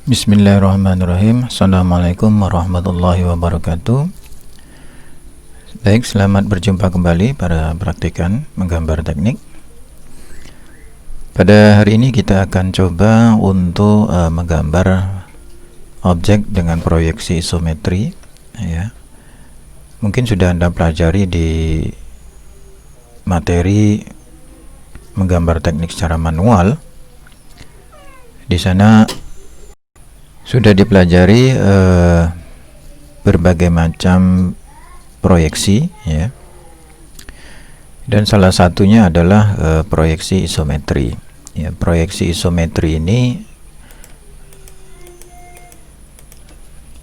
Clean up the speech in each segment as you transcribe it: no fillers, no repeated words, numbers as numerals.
Bismillahirrahmanirrahim. Assalamualaikum warahmatullahi wabarakatuh. Baik, selamat berjumpa kembali para praktikan menggambar teknik. Pada hari ini kita akan coba untuk menggambar objek dengan proyeksi isometri, ya. Mungkin sudah Anda pelajari di materi menggambar teknik secara manual. Di sana sudah dipelajari berbagai macam proyeksi, ya, dan salah satunya adalah proyeksi isometri. Ya, proyeksi isometri ini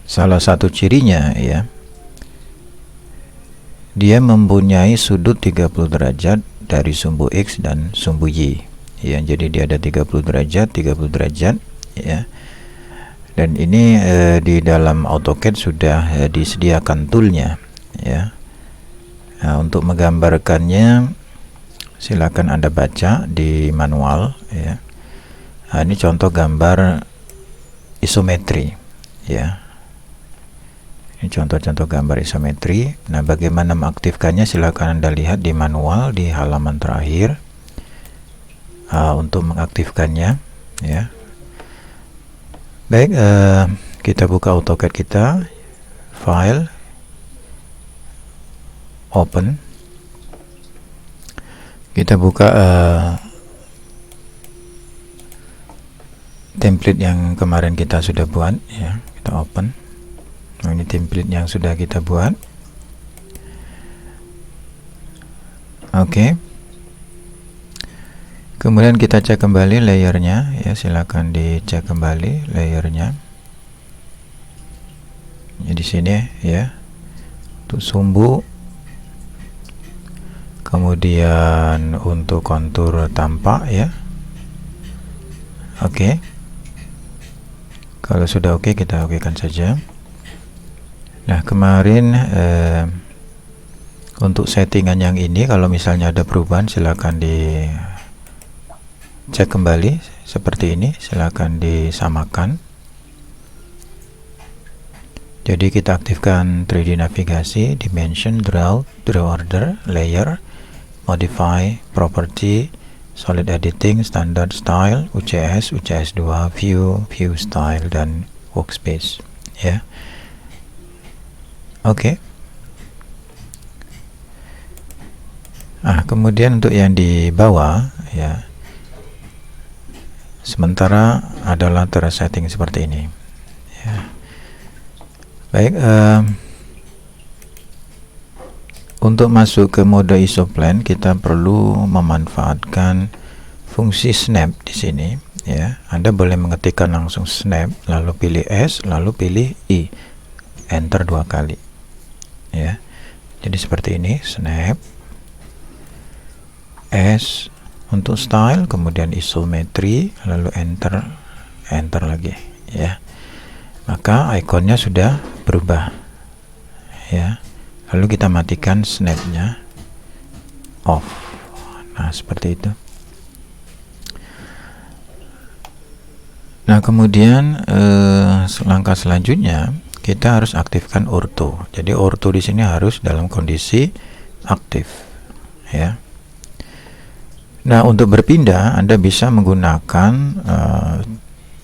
salah satu cirinya, ya, dia mempunyai sudut 30 derajat dari sumbu X dan sumbu Y. Ya, jadi dia ada 30 derajat, ya. Dan ini di dalam AutoCAD sudah disediakan toolnya, ya. Nah, untuk menggambarkannya silakan Anda baca di manual, ya. Nah, ini contoh gambar isometri, ya. Ini contoh-contoh gambar isometri. Nah, bagaimana mengaktifkannya silakan Anda lihat di manual di halaman terakhir. Untuk mengaktifkannya, ya. Baik, kita buka AutoCAD kita, file, open. Kita buka template yang kemarin kita sudah buat, ya. Kita open. Nah, ini template yang sudah kita buat. Oke. Kemudian kita cek kembali layernya, ya, silakan dicek kembali layernya. Ya, di sini, ya, untuk sumbu, kemudian untuk kontur tampak, ya. Oke. Kalau sudah oke, kita okekan saja. Nah, kemarin untuk settingan yang ini, kalau misalnya ada perubahan silakan di cek kembali seperti ini, silakan disamakan. Jadi kita aktifkan 3D navigasi, dimension, draw order, layer, modify, property, solid editing, standard style, UCS, UCS2, view style, dan workspace, ya. Oke. Nah, kemudian untuk yang di bawah, ya, sementara adalah tersetting seperti ini, ya. Baik, untuk masuk ke mode isoplan kita perlu memanfaatkan fungsi snap di sini, ya. Anda boleh mengetikkan langsung snap, lalu pilih S, lalu pilih I, enter 2 kali, ya. Jadi seperti ini, snap, S untuk style, kemudian isometri, lalu enter lagi, ya. Maka ikonnya sudah berubah, ya. Lalu kita matikan snapnya, off. Nah, seperti itu. Nah, kemudian langkah selanjutnya kita harus aktifkan ortho. Jadi ortho di sini harus dalam kondisi aktif, ya. Nah, untuk berpindah Anda bisa menggunakan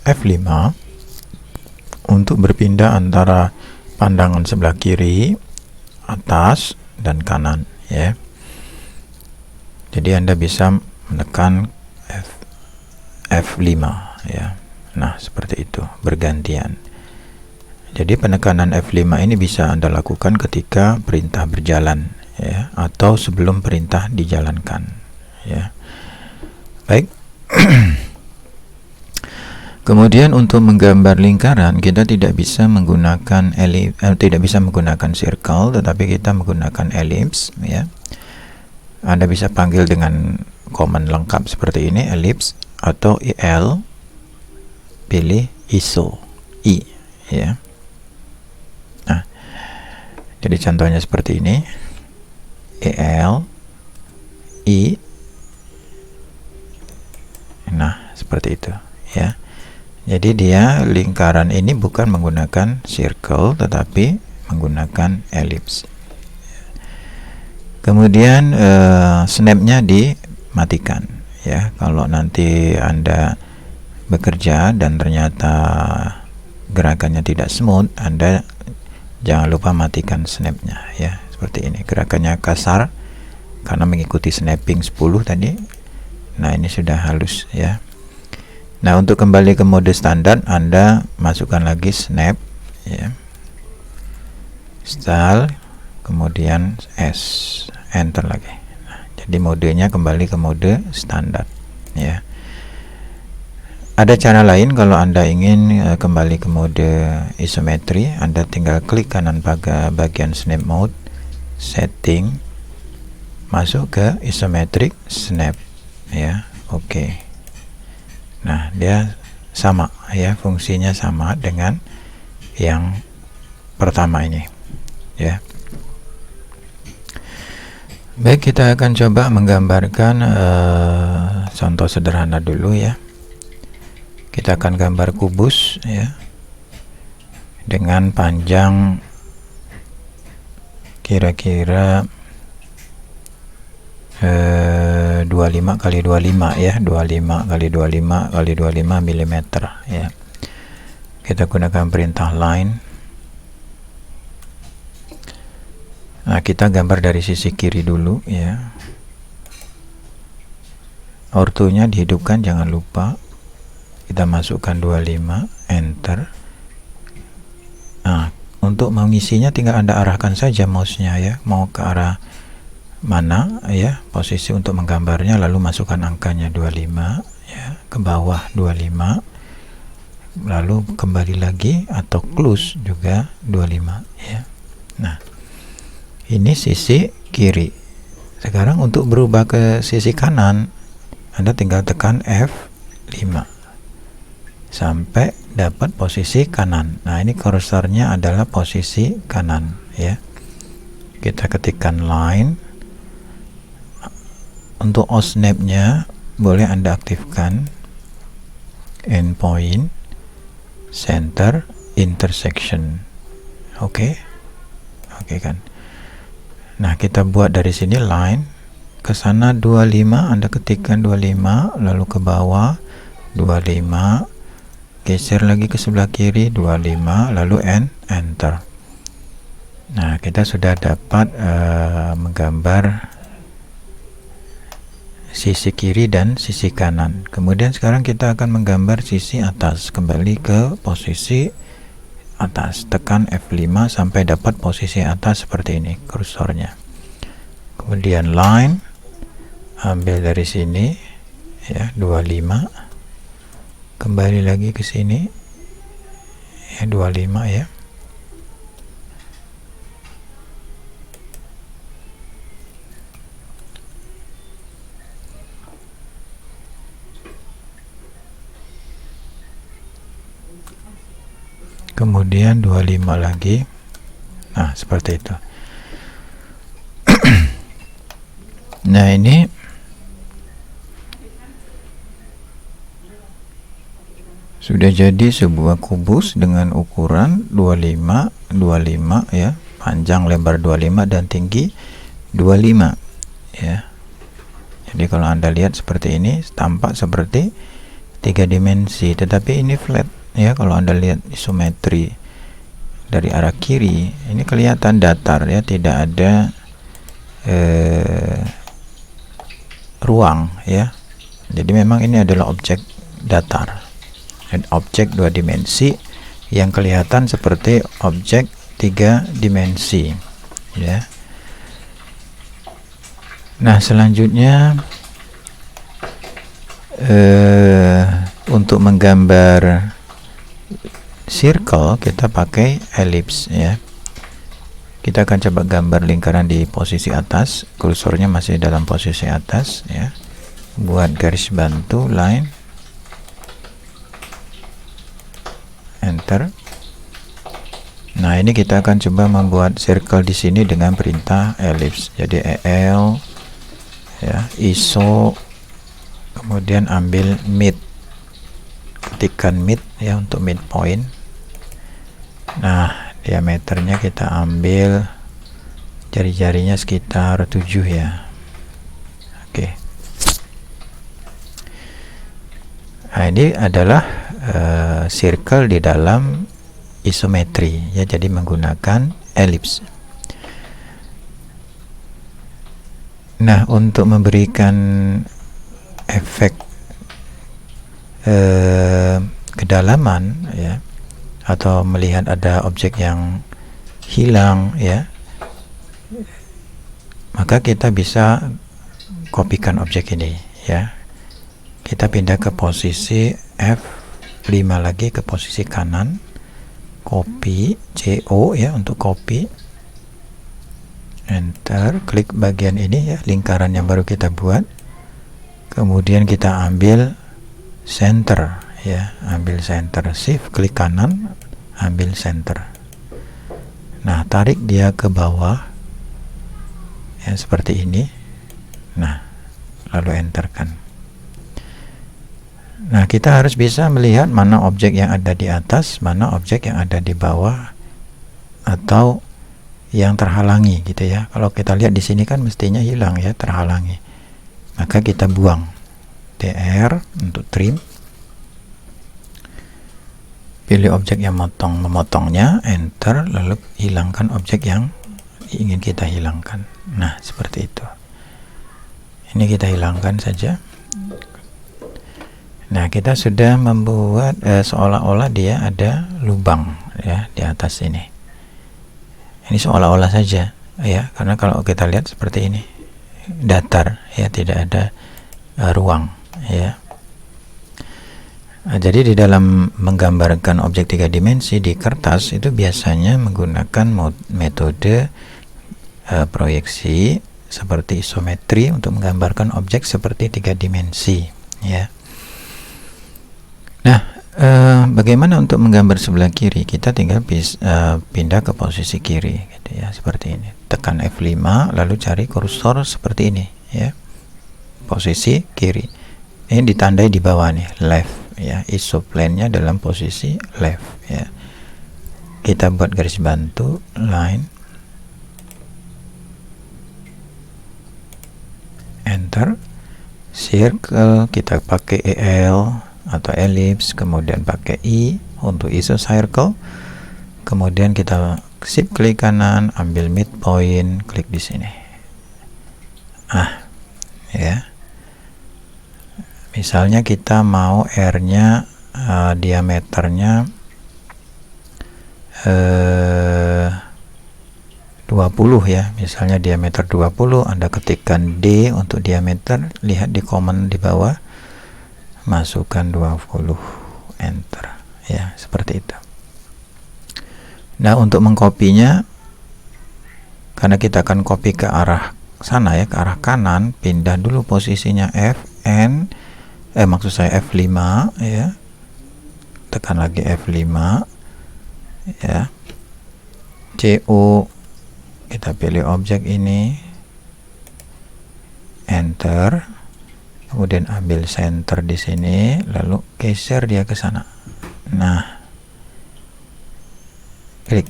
F5 untuk berpindah antara pandangan sebelah kiri, atas, dan kanan, ya. Jadi Anda bisa menekan F5, ya. Nah, seperti itu, bergantian. Jadi penekanan F5 ini bisa Anda lakukan ketika perintah berjalan, ya, atau sebelum perintah dijalankan, ya. Baik. Kemudian untuk menggambar lingkaran kita tidak bisa menggunakan circle, tetapi kita menggunakan ellipse, ya. Anda bisa panggil dengan command lengkap seperti ini, ellipse, atau IL, pilih ISO, I, ya. Nah, jadi contohnya seperti ini, IL, I. Nah, seperti itu, ya. Jadi dia lingkaran ini bukan menggunakan circle tetapi menggunakan ellipse. Kemudian snapnya dimatikan ya. Kalau nanti Anda bekerja dan ternyata gerakannya tidak smooth, Anda jangan lupa matikan snapnya ya. Seperti ini, gerakannya kasar karena mengikuti snapping 10 tadi. Nah, ini sudah halus ya. Nah, untuk kembali ke mode standar, Anda masukkan lagi snap ya, style, kemudian S, enter lagi. Nah, jadi modenya kembali ke mode standar ya. Ada cara lain kalau Anda ingin kembali ke mode isometri. Anda tinggal klik kanan pada bagian snap mode, setting, masuk ke isometric snap ya. Oke. Nah, dia sama ya, fungsinya sama dengan yang pertama ini ya. Baik, kita akan coba menggambarkan contoh sederhana dulu ya. Kita akan gambar kubus ya, dengan panjang kira-kira 25 kali 25 ya, 25 kali 25 kali 25 mm ya. Kita gunakan perintah line. Nah, kita gambar dari sisi kiri dulu ya. Ortonya dihidupkan, jangan lupa. Kita masukkan 25, enter. Nah, untuk mengisinya tinggal Anda arahkan saja mouse-nya ya, mau ke arah mana ya, posisi untuk menggambarnya, lalu masukkan angkanya 25 ya, ke bawah 25, lalu kembali lagi atau close juga 25 ya. Nah, ini sisi kiri. Sekarang untuk berubah ke sisi kanan, Anda tinggal tekan F5 sampai dapat posisi kanan. Nah, ini kursornya adalah posisi kanan ya. Kita ketikkan line. Untuk OSNAP-nya boleh Anda aktifkan endpoint, center, intersection. Oke kan. Nah, kita buat dari sini line ke sana 25, Anda ketikkan 25, lalu ke bawah 25, geser lagi ke sebelah kiri 25, lalu enter. Nah, kita sudah dapat menggambar sisi kiri dan sisi kanan. Kemudian sekarang kita akan menggambar sisi atas, kembali ke posisi atas, tekan F5 sampai dapat posisi atas seperti ini kursornya. Kemudian line, ambil dari sini ya 25, kembali lagi ke sini ya 25 ya. Kemudian 25 lagi. Nah, seperti itu. Nah, ini sudah jadi sebuah kubus dengan ukuran 25 ya, panjang lebar 25 dan tinggi 25 ya. Jadi kalau Anda lihat seperti ini, tampak seperti 3 dimensi, tetapi ini flat ya. Kalau Anda lihat isometri dari arah kiri, ini kelihatan datar ya, tidak ada ruang ya. Jadi memang ini adalah objek datar, objek 2 dimensi yang kelihatan seperti objek 3 dimensi ya. Nah, selanjutnya untuk menggambar circle kita pakai ellipse ya. Kita akan coba gambar lingkaran di posisi atas, kursornya masih dalam posisi atas ya. Buat garis bantu line, enter. Nah, ini kita akan coba membuat circle di sini dengan perintah ellipse. Jadi el ya, iso, kemudian ambil mid, ketikkan mid ya, untuk midpoint. Nah, diameternya kita ambil jari-jarinya sekitar 7 ya. Oke. Nah, ini adalah circle di dalam isometri ya, jadi menggunakan elips. Nah, untuk memberikan efek kedalaman ya, atau melihat ada objek yang hilang ya, maka kita bisa kopikan objek ini ya. Kita pindah ke posisi F5 lagi, ke posisi kanan, copy CO ya, untuk copy, enter, klik bagian ini ya, lingkaran yang baru kita buat, kemudian kita ambil center ya, ambil center, shift klik kanan, ambil center. Nah, tarik dia ke bawah ya, seperti ini. Nah, lalu enterkan. Nah, kita harus bisa melihat mana objek yang ada di atas, mana objek yang ada di bawah, atau yang terhalangi gitu ya. Kalau kita lihat di sini kan mestinya hilang ya, terhalangi. Maka kita buang. TR untuk trim. Pilih objek yang memotongnya, enter, lalu hilangkan objek yang ingin kita hilangkan. Nah, seperti itu. Ini kita hilangkan saja. Nah, kita sudah membuat seolah-olah dia ada lubang ya di atas ini. Ini seolah-olah saja ya, karena kalau kita lihat seperti ini, datar ya, tidak ada ruang ya. Nah, jadi di dalam menggambarkan objek 3 dimensi di kertas itu biasanya menggunakan metode proyeksi seperti isometri untuk menggambarkan objek seperti 3 dimensi ya. Nah, bagaimana untuk menggambar sebelah kiri? Kita tinggal pindah ke posisi kiri gitu ya, seperti ini. Tekan F5 lalu cari kursor seperti ini ya. Posisi kiri. Ini ditandai di bawah nih, left ya. Isoplane-nya dalam posisi left ya. Kita buat garis bantu, line, enter. Circle kita pakai EL atau ellipse, kemudian pakai I untuk isocircle, kemudian kita shift klik kanan, ambil midpoint, klik di sini. Ya, misalnya kita mau R-nya diameternya 20 ya, misalnya diameter 20, Anda ketikkan D untuk diameter, lihat di command di bawah, masukkan 20, enter ya, seperti itu. Nah, untuk mengkopinya, karena kita akan copy ke arah sana ya, ke arah kanan, pindah dulu posisinya maksud saya F5 ya, tekan lagi F5 ya, CO, kita pilih objek ini, enter, kemudian ambil center di sini, lalu geser dia ke sana. Nah, klik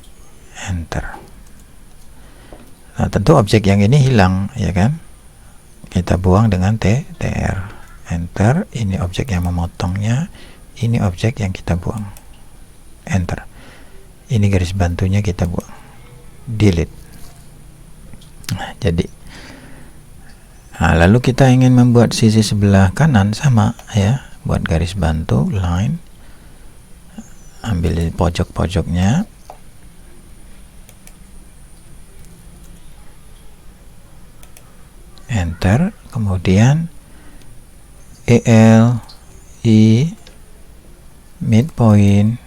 enter. Nah, tentu objek yang ini hilang ya kan, kita buang dengan TR, enter. Ini objek yang memotongnya, ini objek yang kita buang, enter. Ini garis bantunya kita buang, delete. Nah, jadi lalu kita ingin membuat sisi sebelah kanan sama ya, buat garis bantu, line, ambil pojok-pojoknya, enter, kemudian EL, I, midpoint,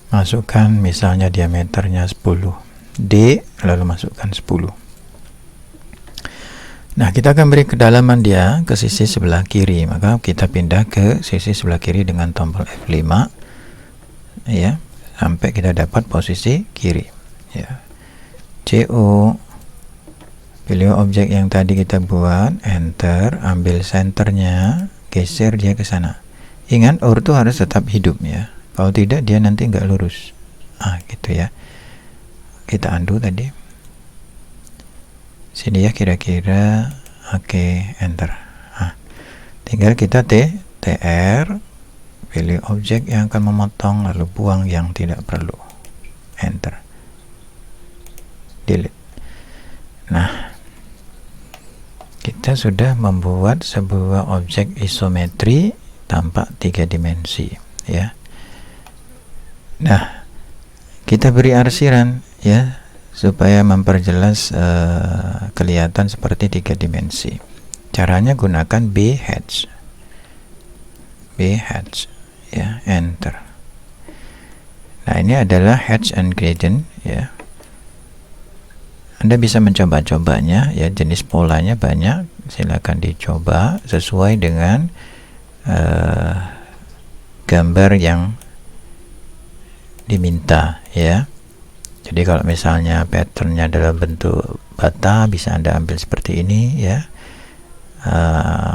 masukkan misalnya diameternya 10, D, lalu masukkan 10. Nah, kita akan beri kedalaman dia ke sisi sebelah kiri, maka kita pindah ke sisi sebelah kiri dengan tombol F5 ya, sampai kita dapat posisi kiri ya. CO, Pilih objek yang tadi kita buat, enter, ambil senternya, geser dia ke sana. Ingat, ortho harus tetap hidup ya. Kalau tidak dia nanti nggak lurus. Gitu ya. Kita undo tadi. Sini ya kira-kira. Oke, enter. Tinggal kita TR, pilih objek yang akan memotong, lalu buang yang tidak perlu. Enter. Delete. Nah, kita sudah membuat sebuah objek isometri tampak 3 dimensi ya. Nah, kita beri arsiran ya supaya memperjelas kelihatan seperti 3 dimensi. Caranya gunakan B-hatch ya, enter. Nah, ini adalah hatch and gradient ya. Anda bisa mencoba-cobanya ya, jenis polanya banyak, silakan dicoba sesuai dengan gambar yang diminta ya. Jadi kalau misalnya patternnya dalam bentuk bata, bisa Anda ambil seperti ini ya.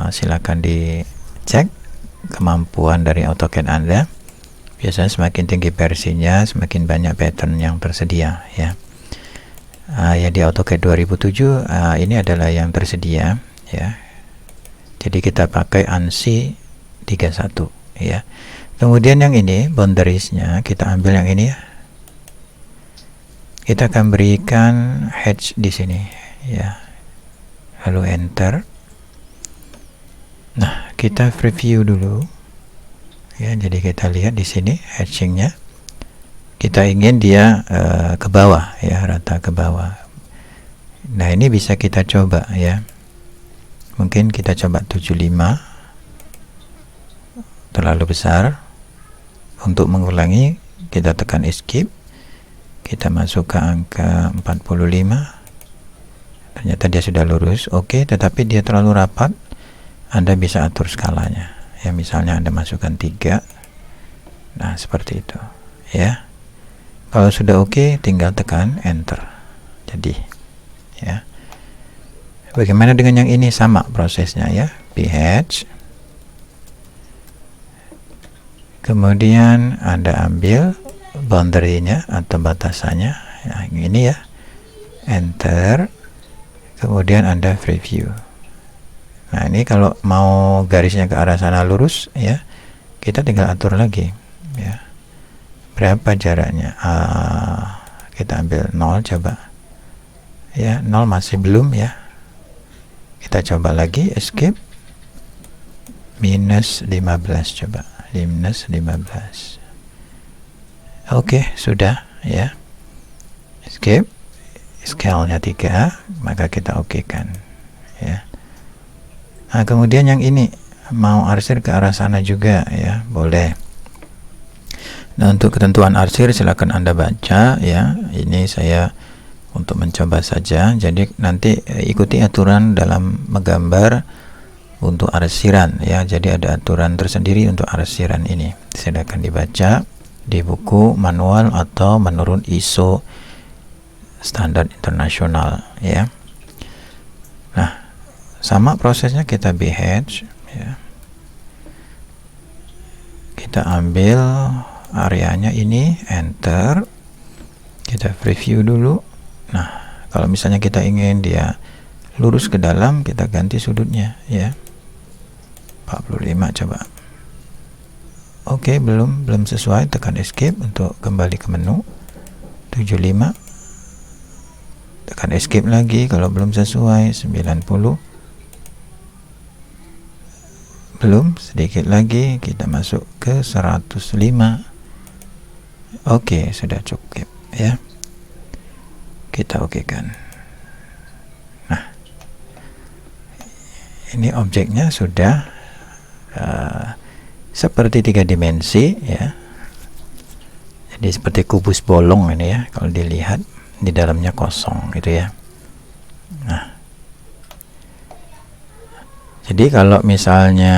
Silakan dicek kemampuan dari AutoCAD Anda. Biasanya semakin tinggi versinya, semakin banyak pattern yang tersedia ya. Ya di AutoCAD 2007 ini adalah yang tersedia ya. Jadi kita pakai ANSI 31 ya. Kemudian yang ini boundariesnya kita ambil yang ini ya. Kita akan berikan hatch di sini ya. Lalu enter. Nah, kita preview dulu ya. Jadi kita lihat di sini hatchingnya. Kita ingin dia ke bawah ya, rata ke bawah. Nah, ini bisa kita coba ya. Mungkin kita coba 75, terlalu besar. Untuk mengulangi kita tekan escape, kita masuk ke angka 45. Ternyata dia sudah lurus. Oke, tetapi dia terlalu rapat. Anda bisa atur skalanya ya, misalnya Anda masukkan 3. Nah, seperti itu ya. Kalau sudah oke, tinggal tekan enter. Jadi ya. Bagaimana dengan yang ini? Sama prosesnya ya. B-hatch. Kemudian Anda ambil boundary-nya atau batasannya. Nah, ini ya. Enter. Kemudian Anda preview. Nah, ini kalau mau garisnya ke arah sana lurus ya, kita tinggal atur lagi ya. Berapa jaraknya? Kita ambil 0 coba ya. 0 masih belum ya. Kita coba lagi escape, minus 15 coba, minus 15. Oke, sudah ya. Escape, scale-nya 3, maka kita oke kan ya. Nah, kemudian yang ini mau arsir ke arah sana juga ya, boleh. Nah, untuk ketentuan arsir silakan Anda baca ya. Ini saya untuk mencoba saja. Jadi nanti ikuti aturan dalam menggambar untuk arsiran ya. Jadi ada aturan tersendiri untuk arsiran ini. Silakan dibaca di buku manual atau menurut ISO standar internasional ya. Nah, sama prosesnya, kita B-hatch ya. Kita ambil areanya ini, enter. Kita preview dulu. Nah, kalau misalnya kita ingin dia lurus ke dalam, kita ganti sudutnya ya. 45 coba. Oke, belum sesuai, tekan escape untuk kembali ke menu. 75. Tekan escape lagi kalau belum sesuai. 90. Belum, sedikit lagi, kita masuk ke 105. Oke, sudah cukup ya. Kita okekan. Nah, ini objeknya sudah seperti 3 dimensi ya. Jadi seperti kubus bolong ini ya, kalau dilihat di dalamnya kosong gitu ya. Nah, jadi kalau misalnya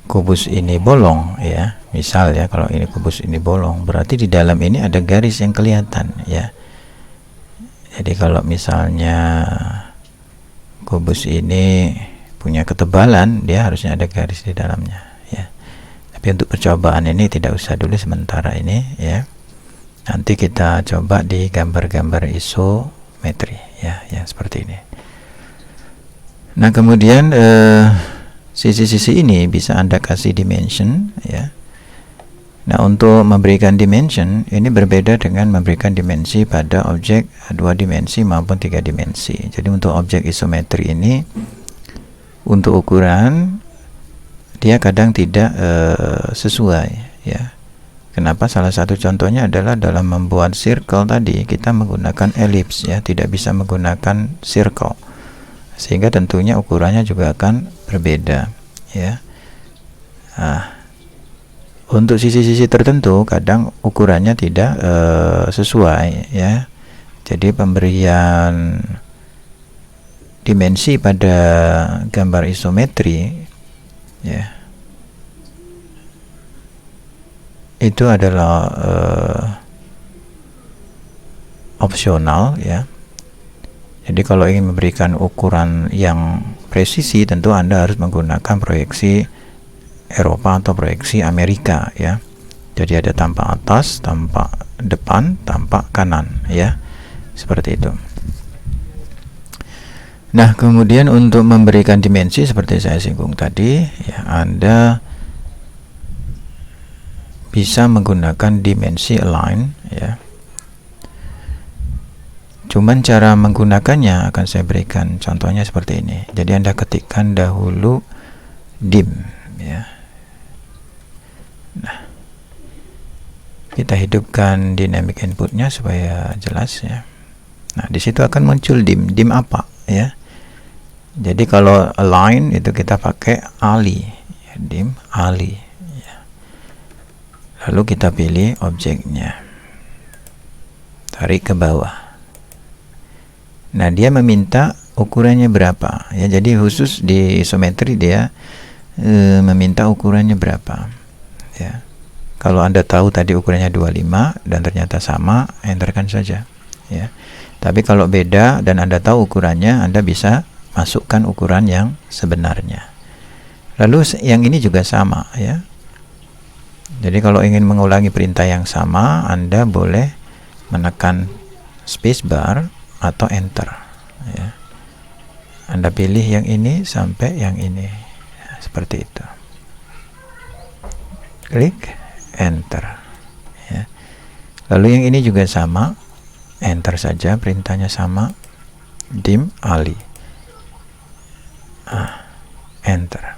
kubus ini bolong ya, misal ya, kalau ini kubus ini bolong, berarti di dalam ini ada garis yang kelihatan ya. Jadi kalau misalnya kubus ini punya ketebalan, dia harusnya ada garis di dalamnya ya. Tapi untuk percobaan ini tidak usah dulu sementara ini ya. Nanti kita coba di gambar-gambar isometri ya, yang seperti ini. Nah, kemudian sisi-sisi ini bisa Anda kasih dimension ya. Nah, untuk memberikan dimension ini berbeda dengan memberikan dimensi pada objek 2 dimensi maupun 3 dimensi. Jadi untuk objek isometri ini, untuk ukuran dia kadang tidak sesuai ya. Kenapa? Salah satu contohnya adalah dalam membuat circle tadi kita menggunakan ellipse ya, tidak bisa menggunakan circle, sehingga tentunya ukurannya juga akan berbeda ya. Untuk sisi-sisi tertentu kadang ukurannya tidak sesuai ya. Jadi pemberian dimensi pada gambar isometri ya, itu adalah opsional ya. Jadi kalau ingin memberikan ukuran yang presisi, tentu Anda harus menggunakan proyeksi Eropa atau proyeksi Amerika ya. Jadi ada tampak atas, tampak depan, tampak kanan ya, seperti itu. Nah, kemudian untuk memberikan dimensi seperti saya singgung tadi ya, Anda bisa menggunakan dimensi align ya. Cuman cara menggunakannya akan saya berikan contohnya seperti ini. Jadi Anda ketikkan dahulu dim ya. Nah, kita hidupkan dynamic inputnya supaya jelas ya. Nah, di situ akan muncul dim. Dim apa ya? Jadi kalau align itu kita pakai ali ya, dim ali ya. Lalu kita pilih objeknya, tarik ke bawah. Nah, dia meminta ukurannya berapa ya. Jadi khusus di isometri dia meminta ukurannya berapa ya. Kalau Anda tahu tadi ukurannya 25 dan ternyata sama, enterkan saja ya. Tapi kalau beda dan Anda tahu ukurannya, Anda bisa masukkan ukuran yang sebenarnya. Lalu yang ini juga sama ya. Jadi kalau ingin mengulangi perintah yang sama, Anda boleh menekan spacebar atau enter ya. Anda pilih yang ini sampai yang ini ya, seperti itu. Klik enter ya. Lalu yang ini juga sama, enter saja, perintahnya sama, dim ali, enter.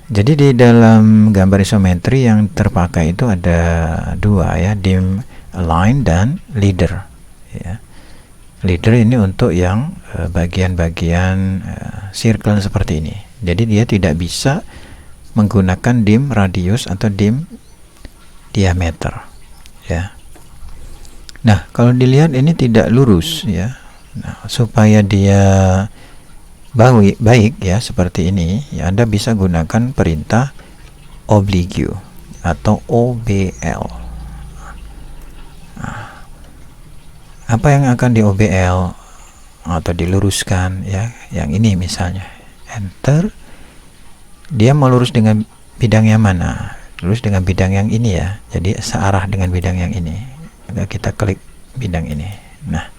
Jadi di dalam gambar isometri yang terpakai itu ada dua ya, dim align dan leader ya. Leader ini untuk yang bagian-bagian circle seperti ini. Jadi dia tidak bisa menggunakan dim radius atau dim diameter ya. Nah, kalau dilihat ini tidak lurus ya. Nah, supaya dia baik ya seperti ini ya, Anda bisa gunakan perintah oblique atau OBL. Nah, apa yang akan di OBL atau diluruskan ya, yang ini misalnya enter, dia mau lurus dengan bidang yang mana? Lurus dengan bidang yang ini ya. Jadi searah dengan bidang yang ini. Maka kita klik bidang ini. Nah,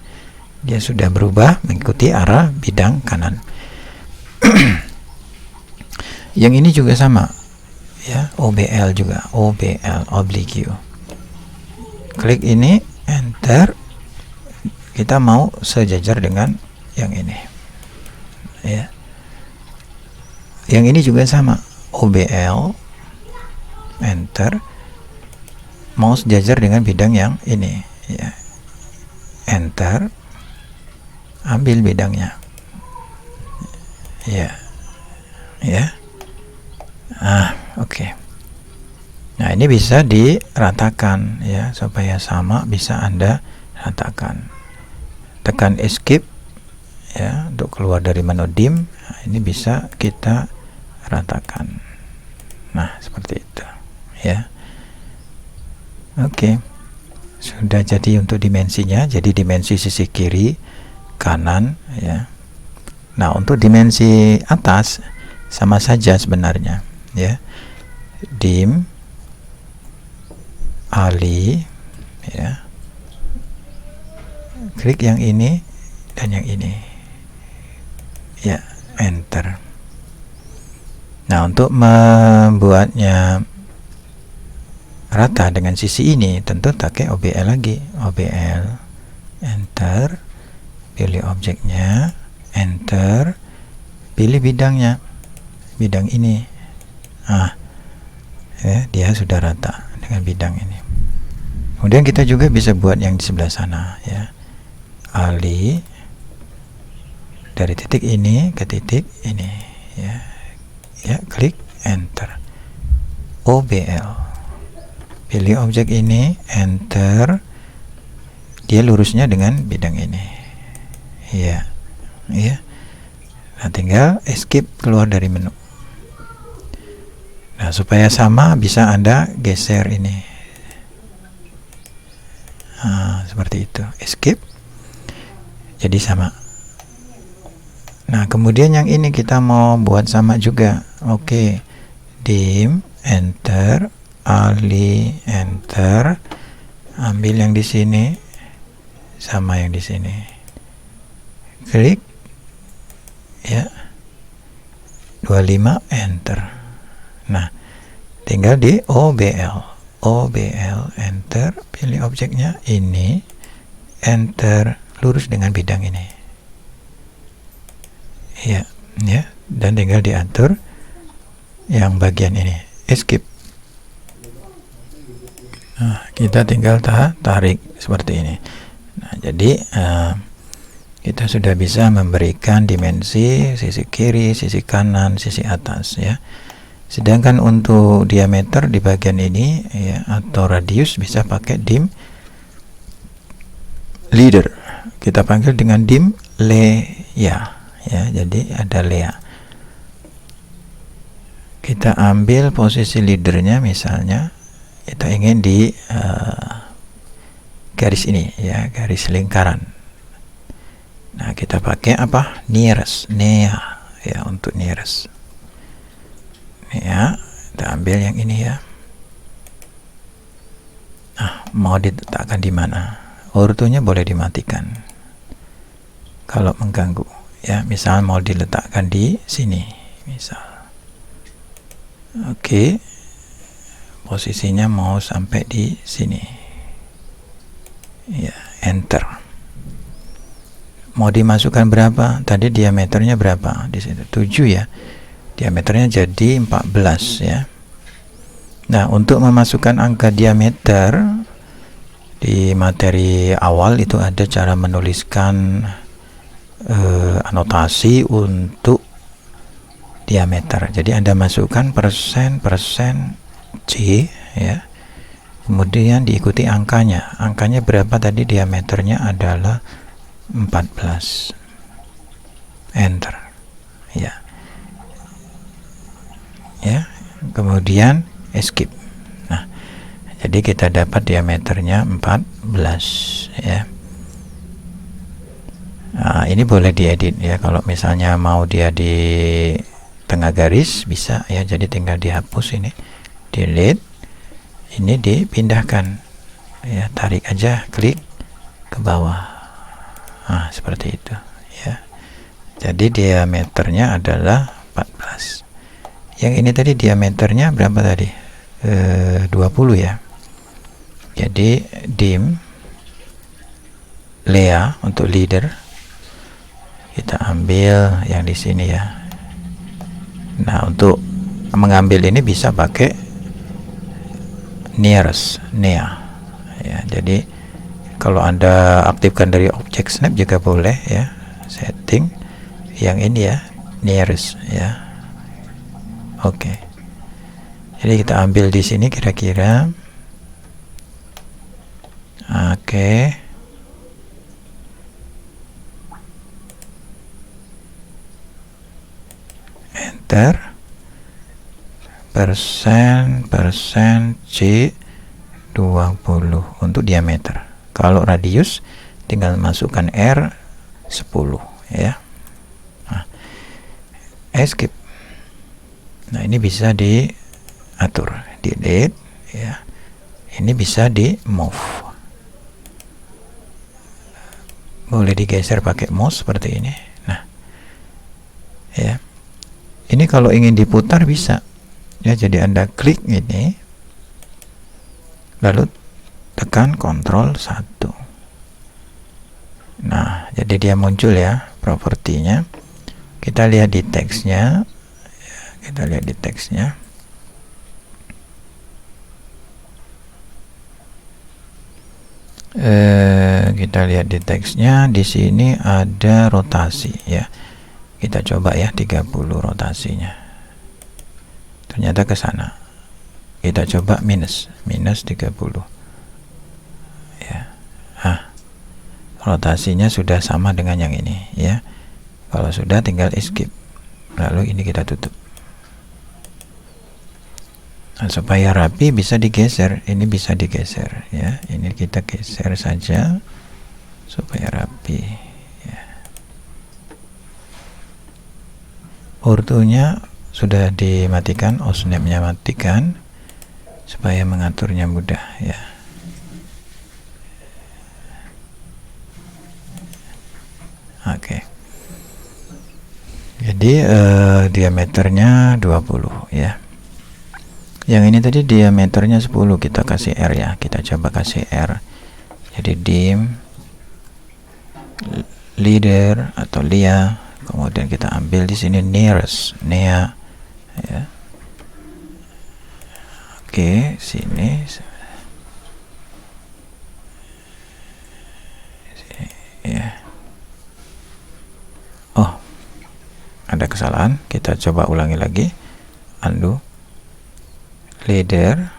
dia sudah berubah mengikuti arah bidang kanan. Yang ini juga sama ya, OBL juga, OBL oblique. Klik ini, enter. Kita mau sejajar dengan yang ini ya. Yang ini juga sama, OBL, enter, mau sejajar dengan bidang yang ini ya, enter, ambil bidangnya ya ya. Oke. Nah, ini bisa diratakan ya, supaya sama bisa Anda ratakan. Tekan escape ya untuk keluar dari menu dim. Nah, ini bisa kita ratakan. Nah, seperti itu ya. Oke. sudah jadi untuk dimensinya. Jadi dimensi sisi kiri, kanan, ya. Nah, untuk dimensi atas sama saja sebenarnya, ya. Dim, Ali, ya. Klik yang ini dan yang ini, ya, enter. Nah, untuk membuatnya rata dengan sisi ini tentu pakai OBL lagi. OBL, enter, pilih objeknya, enter, pilih bidangnya, bidang ini. Ya, dia sudah rata dengan bidang ini. Kemudian kita juga bisa buat yang di sebelah sana, ya. Ali dari titik ini ke titik ini, ya. Ya, klik enter. OBL, pilih objek ini, enter, dia lurusnya dengan bidang ini, ya, ya. Nah, tinggal escape keluar dari menu. Nah, supaya sama bisa Anda geser ini, seperti itu, escape, jadi sama. Nah, kemudian yang ini kita mau buat sama juga. Oke, dim, enter, Ali, enter, ambil yang di sini sama yang di sini, klik, ya, 25, enter. Nah, tinggal di OBL, enter, pilih objeknya ini, enter, lurus dengan bidang ini, ya, ya, dan tinggal diatur yang bagian ini, escape. Nah, kita tinggal tarik seperti ini. Nah, jadi kita sudah bisa memberikan dimensi sisi kiri, sisi kanan, sisi atas, ya. Sedangkan untuk diameter di bagian ini, ya, atau radius bisa pakai dim leader. Kita panggil dengan dim Lea, ya. Jadi ada Lea. Kita ambil posisi leadernya, misalnya kita ingin di garis ini, ya, garis lingkaran. Nah, kita pakai apa? Nearest, Nea, ya, untuk nearest. Ya, kita ambil yang ini, ya. Mau diletakkan di mana? Ortonya boleh dimatikan kalau mengganggu, ya. Misal mau diletakkan di sini, misal. Oke, posisinya mau sampai di sini, ya, enter. Mau dimasukkan berapa? Tadi diameternya berapa? Di situ 7, ya. Diameternya jadi 14, ya. Nah, untuk memasukkan angka diameter di materi awal itu ada cara menuliskan anotasi untuk diameter. Jadi Anda masukkan persen C, ya. Kemudian diikuti angkanya. Angkanya berapa tadi? Diameternya adalah 14. Enter. Ya. Ya. Kemudian escape. Nah, jadi kita dapat diameternya 14, ya. Nah, ini boleh diedit, ya. Kalau misalnya mau dia di tengah garis bisa, ya. Jadi tinggal dihapus ini, delete, ini dipindahkan, ya. Tarik aja, klik ke bawah. Nah, seperti itu, ya. Jadi diameternya adalah 14. Yang ini tadi diameternya berapa tadi? 20, ya. Jadi dim Lea untuk leader, kita ambil yang di sini, ya. Nah, untuk mengambil ini bisa pakai nearest, Nea, ya. Jadi kalau Anda aktifkan dari objek snap juga boleh, ya. Setting yang ini, ya, nearest, ya. Oke. Jadi kita ambil di sini kira-kira. Oke. Enter. Persen C 20 untuk diameter. Kalau radius tinggal masukkan R 10 ya. Nah, escape. Nah, ini bisa diatur, delete ya. Ini bisa di move. Boleh digeser pakai mouse seperti ini. Nah, ya. Ini kalau ingin diputar bisa. Ya, jadi Anda klik ini, lalu tekan Ctrl 1. Nah, jadi dia muncul ya propertinya. Kita lihat di teksnya. Kita lihat di teksnya. Kita lihat di teksnya. Di sini ada rotasi ya. Kita coba ya 30 rotasinya. Ternyata ke sana. Kita coba minus 30 ya. Rotasinya sudah sama dengan yang ini ya. Kalau sudah tinggal escape, lalu ini kita tutup. Nah, supaya rapi bisa digeser, ini bisa digeser ya. Ini kita geser saja supaya rapi ya. Ortonya sudah dimatikan, snap-nya matikan supaya mengaturnya mudah ya. Oke. Jadi diameternya 20 ya. Yang ini tadi diameternya 10, kita kasih R ya. Kita coba kasih R. Jadi dim leader atau lia, kemudian kita ambil di sini nearest, nea ya. Oke, sini ya. Oh, ada kesalahan. Kita coba ulangi lagi. Undo. Leader,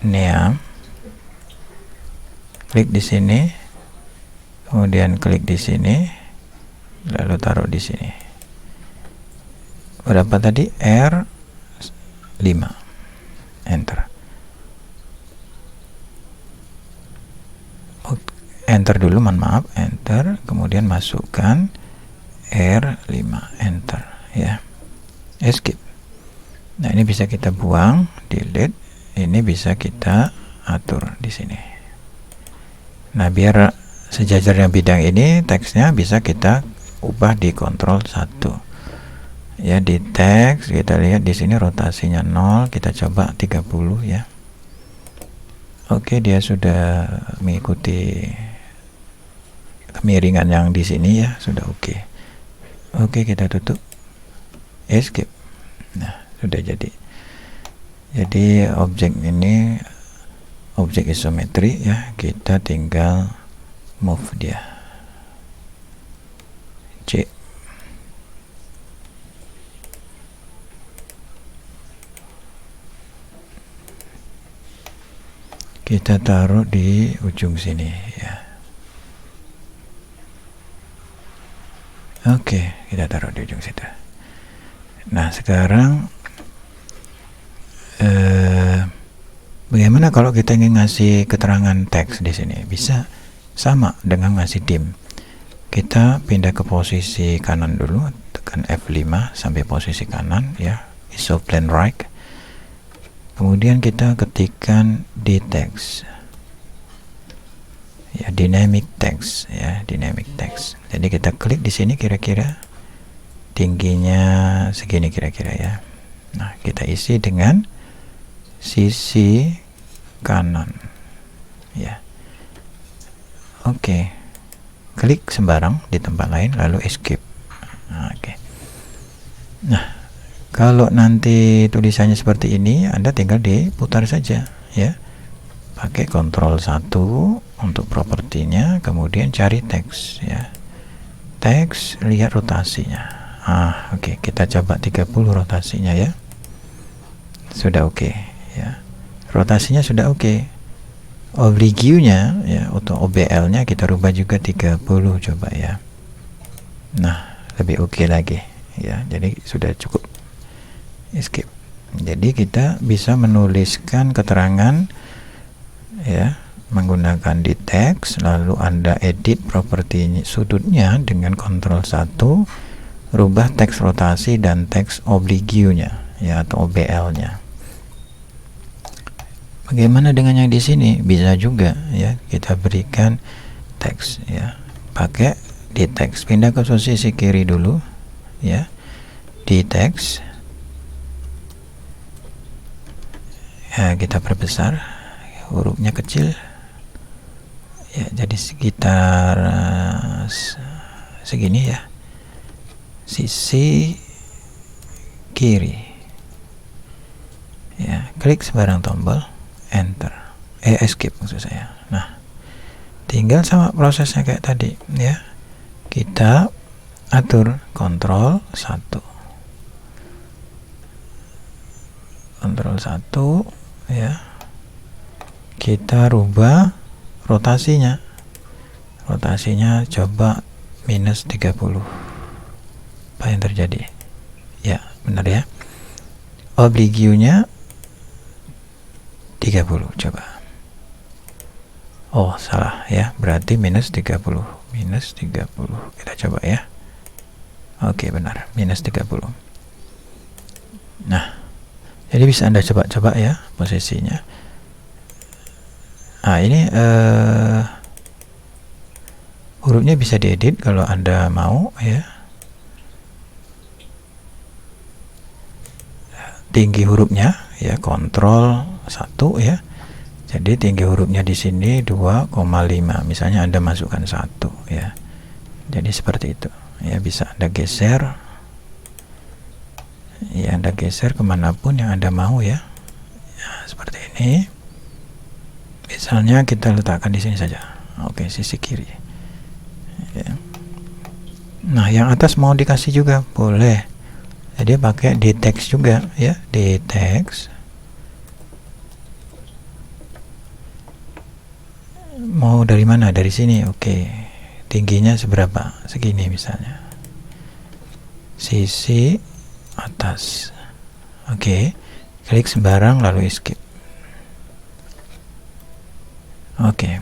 nea, klik di sini, kemudian klik di sini, lalu taruh di sini. Berapa tadi? R 5, enter. Enter dulu, maaf, enter, kemudian masukkan R5, enter ya. Escape. Nah, ini bisa kita buang, delete. Ini bisa kita atur di sini. Nah, biar sejajarnya bidang ini, teksnya bisa kita ubah di Ctrl 1. Ya, di teks kita lihat di sini rotasinya 0, kita coba 30 ya. Oke, dia sudah mengikuti kemiringan yang di sini ya, sudah oke. Oke, kita tutup. Escape. Nah, sudah jadi. Jadi objek ini objek isometri ya, kita tinggal move dia. C. Kita taruh di ujung sini ya. Oke, kita taruh di ujung situ. Nah, sekarang bagaimana kalau kita ingin ngasih keterangan teks di sini? Bisa sama dengan ngasih dim. Kita pindah ke posisi kanan dulu, tekan F5 sampai posisi kanan ya, iso plane right. Kemudian kita ketikkan di teks. Ya, dynamic text ya, dynamic text. Jadi kita klik di sini kira-kira tingginya segini kira-kira ya. Nah, kita isi dengan sisi kanan ya. Oke, klik sembarang di tempat lain lalu escape. Oke. Nah, kalau nanti tulisannya seperti ini, Anda tinggal diputar saja ya, pakai Ctrl 1 untuk propertinya, kemudian cari teks ya. Teks, lihat rotasinya. Oke, kita coba 30 rotasinya ya. Sudah oke ya. Rotasinya sudah oke. Oblique-nya ya, atau OBL-nya kita rubah juga 30 coba ya. Nah, lebih oke lagi ya. Jadi sudah cukup. Escape. Jadi kita bisa menuliskan keterangan ya menggunakan di teks, lalu Anda edit properti sudutnya dengan Ctrl 1, rubah teks rotasi dan teks oblique-nya ya atau OBL-nya. Bagaimana dengan yang di sini? Bisa juga ya kita berikan teks ya. Pakai di teks. Pindah ke posisi kiri dulu ya. Di teks. Ya, kita perbesar. Hurufnya kecil. Ya, jadi sekitar segini ya. Sisi kiri. Ya, klik sembarang tombol, enter. Escape maksud saya. Nah, tinggal sama prosesnya kayak tadi ya. Kita atur Ctrl 1. Ctrl 1 ya. Kita rubah rotasinya. Rotasinya coba minus 30. Apa yang terjadi? Ya, benar ya. Oblique-nya 30 coba. Oh, salah ya. Berarti minus 30. Minus 30. Kita coba ya. Oke, benar. Minus 30. Nah, jadi bisa Anda coba-coba ya posisinya. Nah, ini hurufnya bisa diedit kalau Anda mau ya. Tinggi hurufnya ya, Ctrl 1 ya. Jadi tinggi hurufnya di sini 2,5. Misalnya Anda masukkan 1 ya. Jadi seperti itu. Ya, bisa Anda geser. Ya, Anda geser kemanapun yang Anda mau ya. Ya, seperti ini. Misalnya kita letakkan di sini saja. Oke, sisi kiri. Ya. Nah, yang atas mau dikasih juga boleh. Jadi pakai di teks juga ya, di teks. Mau dari mana? Dari sini. Oke. Tingginya seberapa? Segini misalnya. Sisi atas. Oke. Klik sembarang lalu escape. Oke.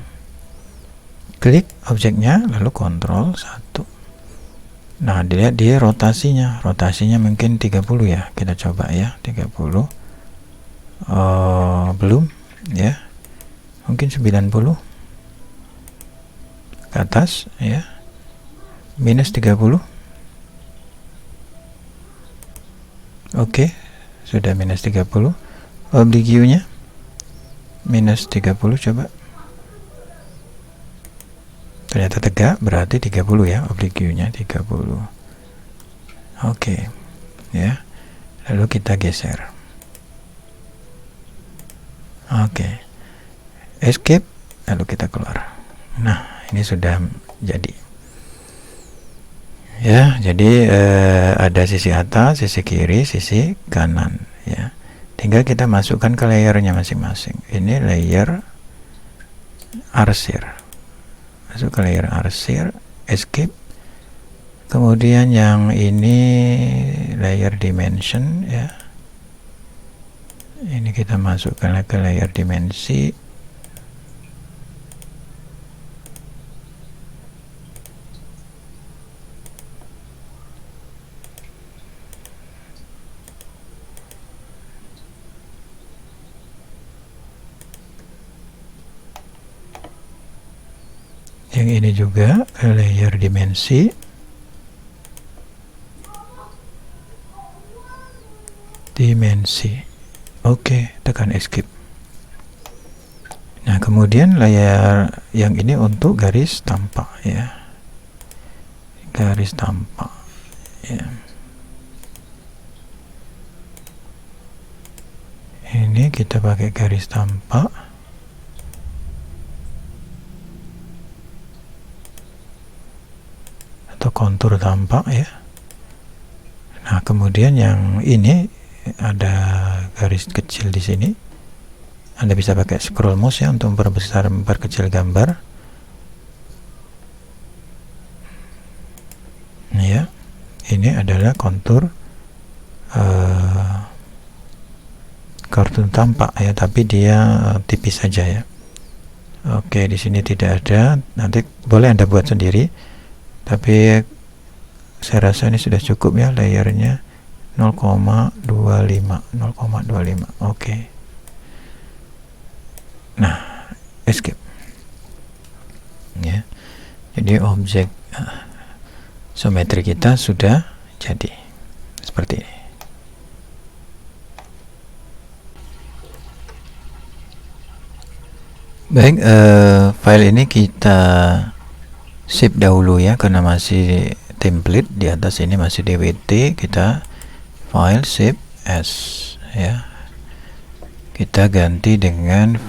Klik objeknya lalu Ctrl 1. Nah, dilihat dia rotasinya. Rotasinya mungkin 30 ya. Kita coba ya, 30. Belum ya. Mungkin 90 ke atas ya. Minus 30. Oke, sudah minus 30. Oblique-nya minus 30 coba. Ternyata tegak, berarti 30 ya, oblique-nya 30. Oke. Ya. Lalu kita geser. Oke. Escape, lalu kita keluar. Nah, ini sudah jadi. Ya, jadi ada sisi atas, sisi kiri, sisi kanan ya. Tinggal kita masukkan ke layernya masing-masing. Ini layer arsir. Masuk ke layer arsir, escape. Kemudian yang ini layer dimension ya. Ini kita masukkan ke layer dimensi. Yang ini juga layer dimensi. Oke, tekan escape. Nah, kemudian layar yang ini untuk garis tampak ya. Garis tampak ya. Ini kita pakai garis tampak. Atau kontur tampak ya. Nah, kemudian yang ini ada garis kecil di sini. Anda bisa pakai scroll mouse ya untuk memperbesar, memperkecil gambar. Ya, ini adalah kontur kartun tampak ya, tapi dia tipis saja ya. Oke, di sini tidak ada. Nanti boleh Anda buat sendiri, tapi saya rasa ini sudah cukup ya, layarnya 0,25. Oke. Nah, escape ya. Jadi objek isometri kita sudah jadi seperti ini. Baik, file ini kita save dahulu ya, karena masih template. Di atas ini masih dwt, kita file save as ya, kita ganti dengan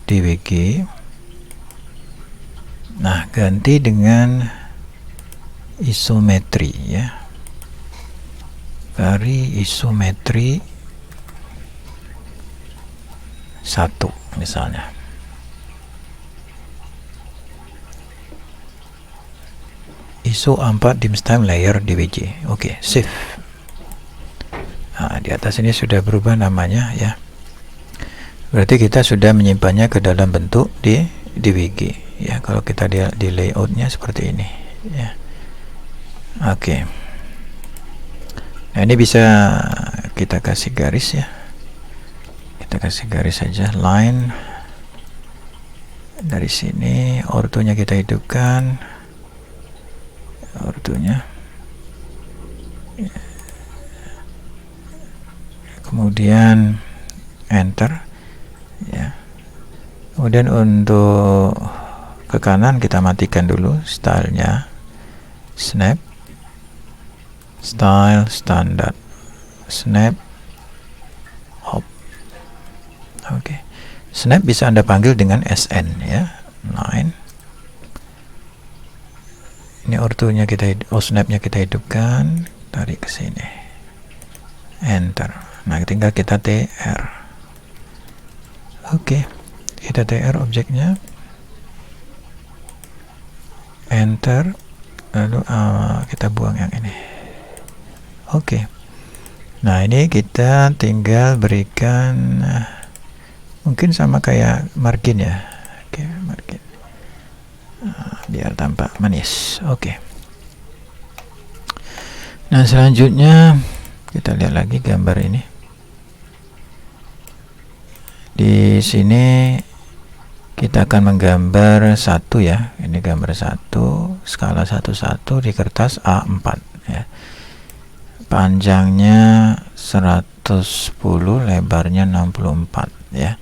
dwg. Nah, ganti dengan isometri ya, dari isometri 1 misalnya. ISO 4 dimstime layer dwg. Oke, save. Nah, di atas ini sudah berubah namanya ya. Berarti kita sudah menyimpannya ke dalam bentuk di dwg ya. Kalau kita lihat di layoutnya seperti ini ya. Oke. Nah, ini bisa kita kasih garis ya. Kita kasih garis saja, line. Dari sini ortonya kita hidupkan, ortonya. Kemudian enter ya. Kemudian untuk ke kanan kita matikan dulu stylenya, snap, style standard, snap op. Oke. Snap bisa Anda panggil dengan SN ya. Line. Ini ortonya kita snapnya kita hidupkan, tarik ke sini. Enter. Nah, tinggal kita TR. Oke. Kita TR objeknya. Enter. Lalu kita buang yang ini. Oke. Nah, ini kita tinggal berikan mungkin sama kayak margin ya. Oke, margin. Biar tampak manis. Oke. Nah, selanjutnya kita lihat lagi gambar ini. Di sini kita akan menggambar satu ya. Ini gambar satu, skala 1:1 di kertas A4 ya. Panjangnya 110, lebarnya 64 ya.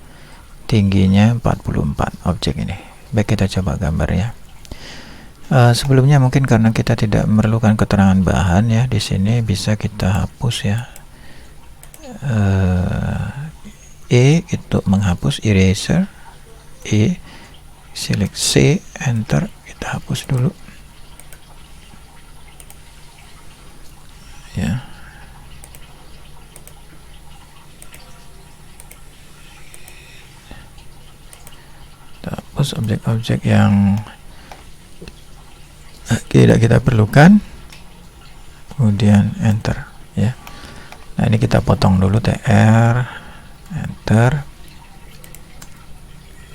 Tingginya 44 objek ini. Baik, kita coba gambar ya. Sebelumnya mungkin karena kita tidak memerlukan keterangan bahan ya, di sini bisa kita hapus ya. Itu menghapus, eraser. Select C, enter, kita hapus dulu ya. Hapus objek-objek yang tidak kita perlukan, kemudian enter ya. Nah, ini kita potong dulu, TR,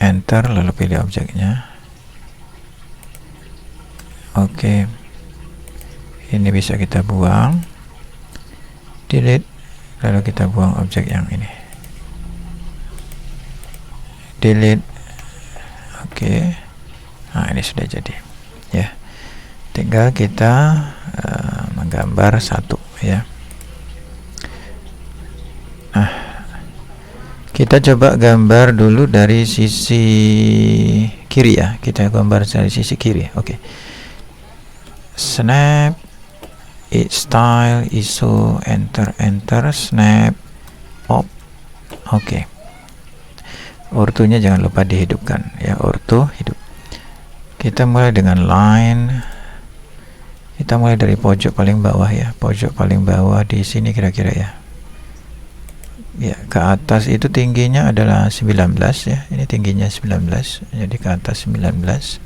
enter, lalu pilih objeknya. Oke, ini bisa kita buang, delete, lalu kita buang objek yang ini, delete. Oke. Nah, ini sudah jadi ya. Tinggal kita menggambar satu ya. Nah, kita coba gambar dulu dari sisi kiri ya. Kita gambar dari sisi kiri. Oke. Snap, style, ISO, enter, snap, op. Oke. Ortonya jangan lupa dihidupkan ya, orto hidup. Kita mulai dengan line. Kita mulai dari pojok paling bawah ya, pojok paling bawah di sini kira-kira ya. Ya, ke atas itu tingginya adalah 19 ya. Ini tingginya 19, jadi ke atas 19.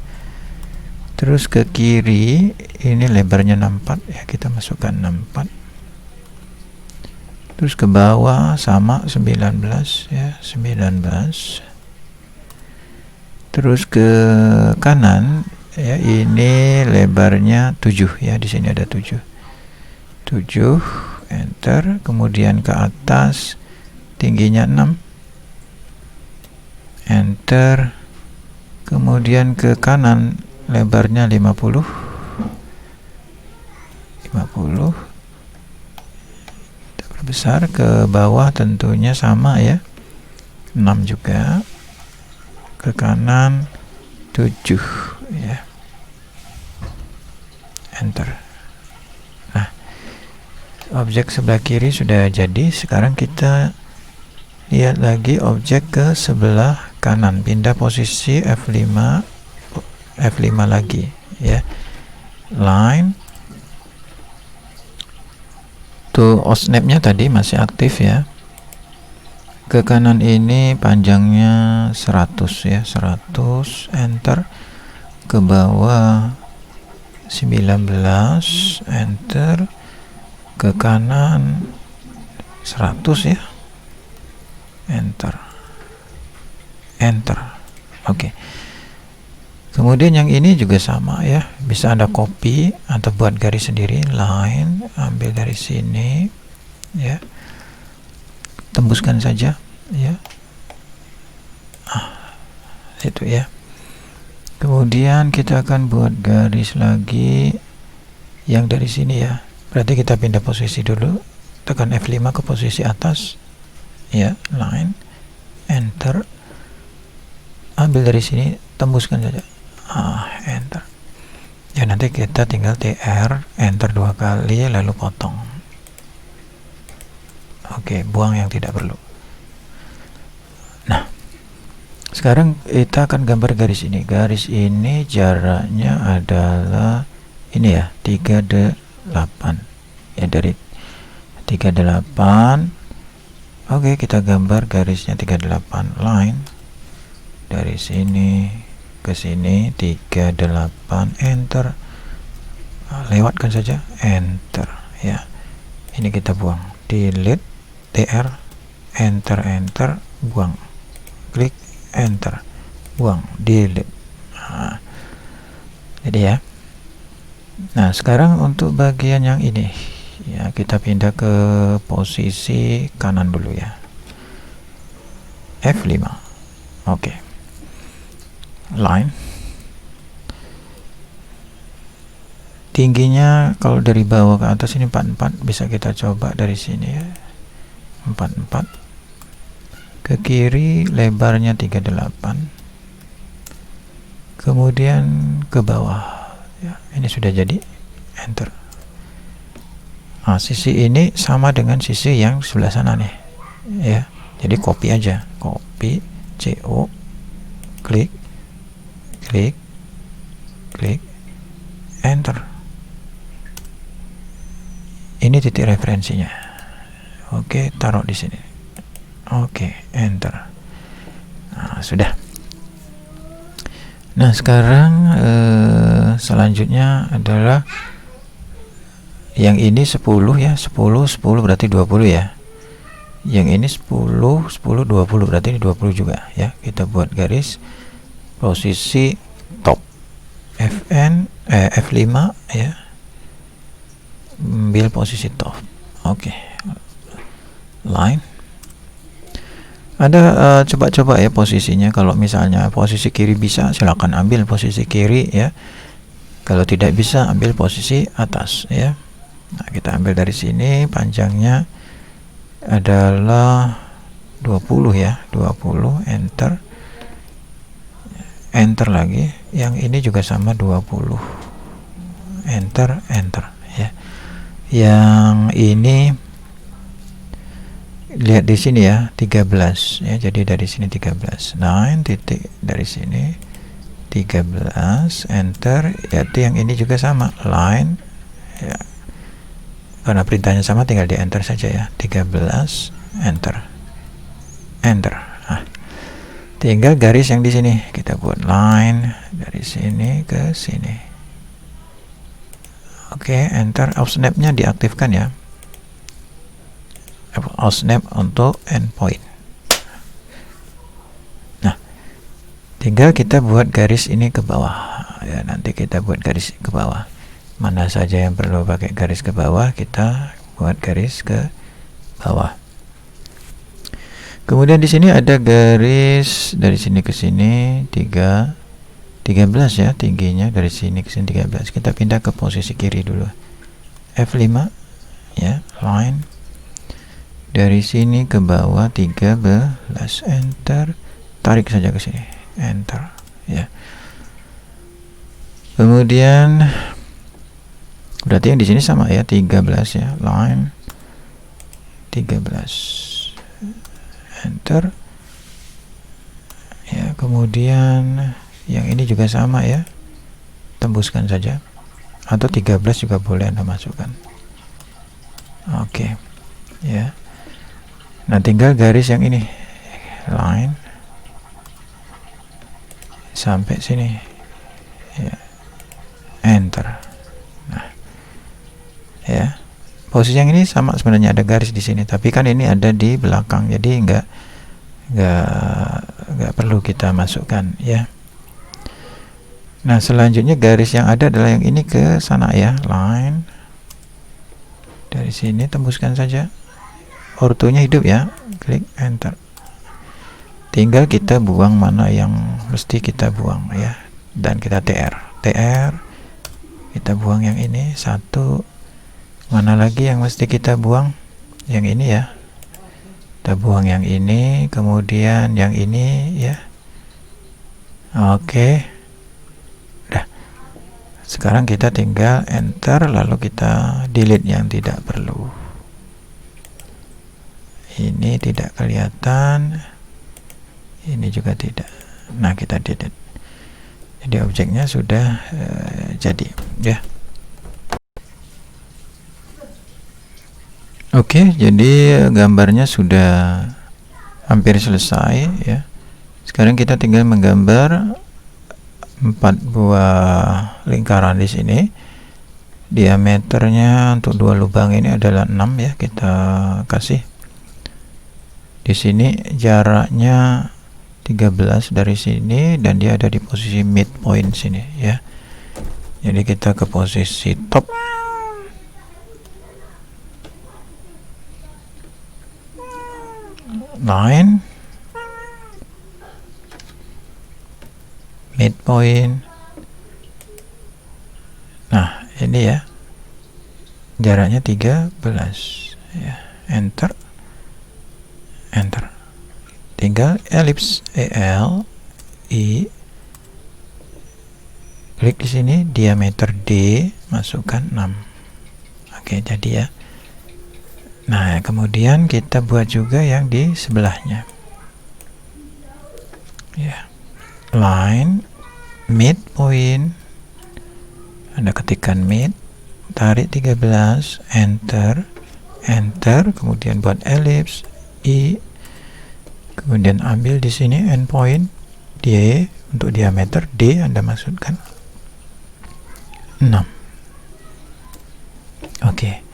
Terus ke kiri ini lebarnya 64 ya, kita masukkan 64. terus ke bawah sama 19 ya, 19, terus ke kanan ya, ini lebarnya 7 ya, di sini ada 7, enter, kemudian ke atas tingginya 6, enter, kemudian ke kanan lebarnya 50, kita perbesar, ke bawah tentunya sama ya, 6 juga, ke kanan 7 ya, enter. Nah, objek sebelah kiri sudah jadi. Sekarang kita lihat lagi objek ke sebelah kanan, pindah posisi F5 lagi ya, line tuh, osnap-nya tadi masih aktif ya, ke kanan ini panjangnya 100 ya, 100, enter, ke bawah 19, enter, ke kanan 100 ya, enter. Oke. Kemudian yang ini juga sama ya, bisa Anda copy atau buat garis sendiri, line, ambil dari sini ya, tembuskan saja ya, itu ya. Kemudian kita akan buat garis lagi yang dari sini ya, berarti kita pindah posisi dulu, tekan F5 ke posisi atas ya, line, enter, ambil dari sini, tembuskan saja, enter ya. Nanti kita tinggal TR, enter 2 kali lalu potong. Oke, buang yang tidak perlu. Nah, sekarang kita akan gambar garis ini. Garis ini jaraknya adalah ini ya, 38 ya, dari 38. Oke, kita gambar garisnya 38, line dari sini ke sini 38, enter, lewatkan saja, enter ya. Ini kita buang, delete, TR, enter, buang, klik, enter, buang, delete. Jadi ya. Nah, sekarang untuk bagian yang ini ya, kita pindah ke posisi kanan dulu ya, F5. Oke. Line, tingginya kalau dari bawah ke atas ini 44, bisa kita coba dari sini ya, 44, ke kiri lebarnya 38, kemudian ke bawah ya, ini sudah jadi, enter. Nah, sisi ini sama dengan sisi yang sebelah sana nih ya, jadi copy aja, copy, CO, klik, enter. Ini titik referensinya. Oke, taruh di sini. Oke, enter. Nah, sudah. Nah, sekarang selanjutnya adalah yang ini 10 ya, 10 berarti 20 ya. Yang ini 10 20 berarti ini 20 juga ya. Kita buat garis posisi top, F5 ya, ambil posisi top. Oke, line, Anda coba-coba ya posisinya. Kalau misalnya posisi kiri bisa, silakan ambil posisi kiri ya. Kalau tidak bisa, ambil posisi atas ya. Nah, kita ambil dari sini, panjangnya adalah 20 ya, 20, enter, lagi. Yang ini juga sama 20, enter ya. Yang ini lihat di sini ya, 13 ya, jadi dari sini 13, 9 titik dari sini 13, enter. Yaitu yang ini juga sama, line ya, karena perintahnya sama tinggal di enter saja ya, 13, enter. Nah, tinggal garis yang di sini kita buat line dari sini ke sini. Oke, enter. Snap-nya diaktifkan ya, snap untuk endpoint. Nah, tinggal kita buat garis ini ke bawah ya, nanti kita buat garis ke bawah. Mana saja yang perlu pakai garis ke bawah, kita buat garis ke bawah. Kemudian di sini ada garis dari sini ke sini 13 ya, tingginya dari sini ke sini 13. Kita pindah ke posisi kiri dulu. F5 ya, line dari sini ke bawah 13, enter, tarik saja ke sini, enter ya. Kemudian berarti yang di sini sama ya, 13 ya, line 13, enter ya. Kemudian yang ini juga sama ya, tembuskan saja, atau 13 juga boleh Anda masukkan. Oke ya. Nah, tinggal garis yang ini, line sampai sini ya, enter. Nah ya, posisi yang ini sama sebenarnya, ada garis di sini, tapi kan ini ada di belakang, jadi nggak perlu kita masukkan ya. Nah, selanjutnya garis yang ada adalah yang ini ke sana ya, line dari sini, tembuskan saja, ortonya hidup ya, klik enter. Tinggal kita buang mana yang mesti kita buang ya, dan kita TR kita buang yang ini satu. Mana lagi yang mesti kita buang? Yang ini ya, kita buang yang ini, kemudian yang ini ya. Oke, udah. Sekarang kita tinggal enter, lalu kita delete yang tidak perlu. Ini tidak kelihatan, ini juga tidak. Nah, kita delete. Jadi objeknya sudah jadi ya. Oke, jadi gambarnya sudah hampir selesai ya. Sekarang kita tinggal menggambar 4 buah lingkaran di sini. Diameternya untuk 2 lubang ini adalah 6 ya, kita kasih. Di sini jaraknya 13 dari sini, dan dia ada di posisi midpoint sini ya. Jadi kita ke posisi top. Line midpoint. Nah, ini ya, jaraknya 13 ya, enter. Tinggal ellipse, klik di sini, diameter D, masukkan 6. Oke, jadi ya. Nah, kemudian kita buat juga yang di sebelahnya ya, line midpoint, Anda ketikkan mid, tarik 13, enter, kemudian buat ellipse kemudian ambil di sini endpoint D, untuk diameter D Anda masukkan 6. Oke.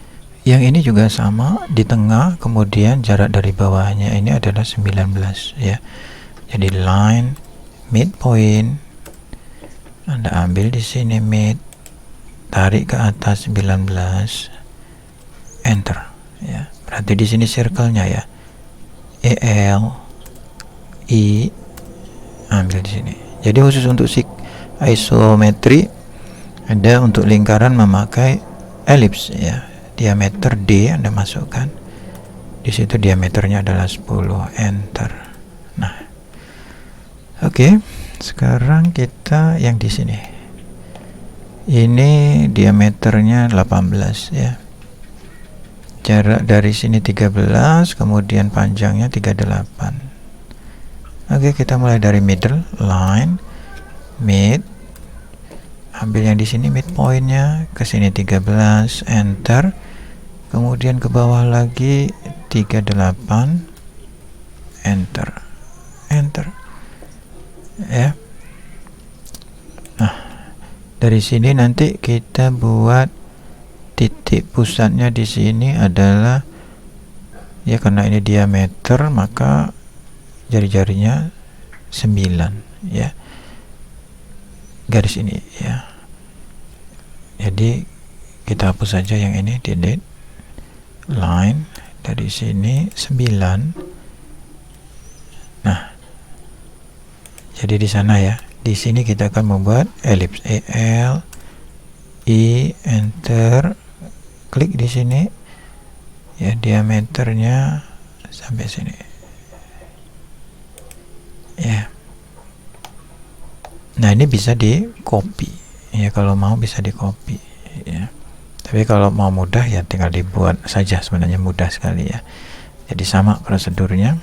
Yang ini juga sama, di tengah, kemudian jarak dari bawahnya ini adalah 19 ya. Jadi line midpoint, Anda ambil di sini mid, tarik ke atas 19, enter ya. Berarti di sini circle-nya ya, ambil di sini. Jadi khusus untuk isometri, ada untuk lingkaran memakai ellipse ya. Diameter D Anda masukkan di situ, diameternya adalah 10, enter. Nah, oke. Sekarang kita yang di sini, ini diameternya 18 ya, jarak dari sini 13, kemudian panjangnya 38. Oke, kita mulai dari middle, line mid, ambil yang di sini midpointnya, ke sini 13, enter, kemudian ke bawah lagi 38, enter ya. Nah, dari sini nanti kita buat titik pusatnya di sini adalah ya, karena ini diameter maka jari-jarinya 9 ya, garis ini ya. Jadi kita hapus saja yang ini, delete line dari sini 9. Nah, jadi di sana ya, di sini kita akan membuat elips, EL I, enter, klik di sini ya, diameternya sampai sini ya. Nah, ini bisa di copy ya, kalau mau bisa di copy ya, tapi kalau mau mudah ya tinggal dibuat saja, sebenarnya mudah sekali ya. Jadi sama prosedurnya,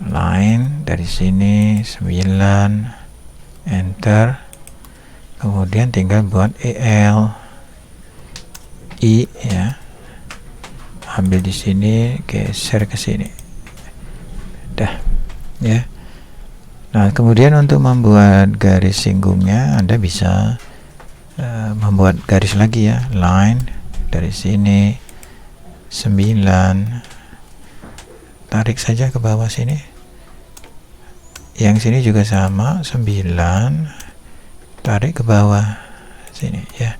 line dari sini 9, enter, kemudian tinggal buat EL I ya, ambil di sini, geser ke sini, dah ya. Nah, kemudian untuk membuat garis singgungnya Anda bisa membuat garis lagi ya, line dari sini 9, tarik saja ke bawah sini, yang sini juga sama 9, tarik ke bawah sini ya,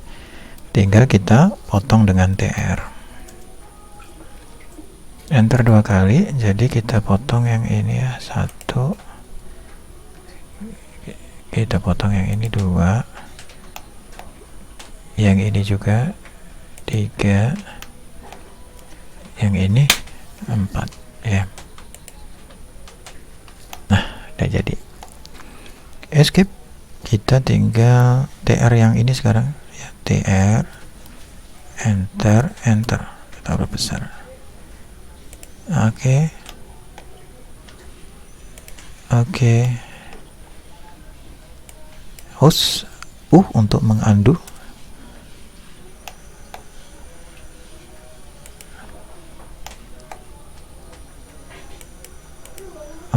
tinggal kita potong dengan TR, enter 2 kali, jadi kita potong yang ini ya, 1, kita potong yang ini 2, yang ini juga 3, yang ini 4 ya. Nah, udah jadi. Escape, kita tinggal TR yang ini sekarang ya, TR, enter, enter, kita perbesar. Oke. Host untuk mengunduh.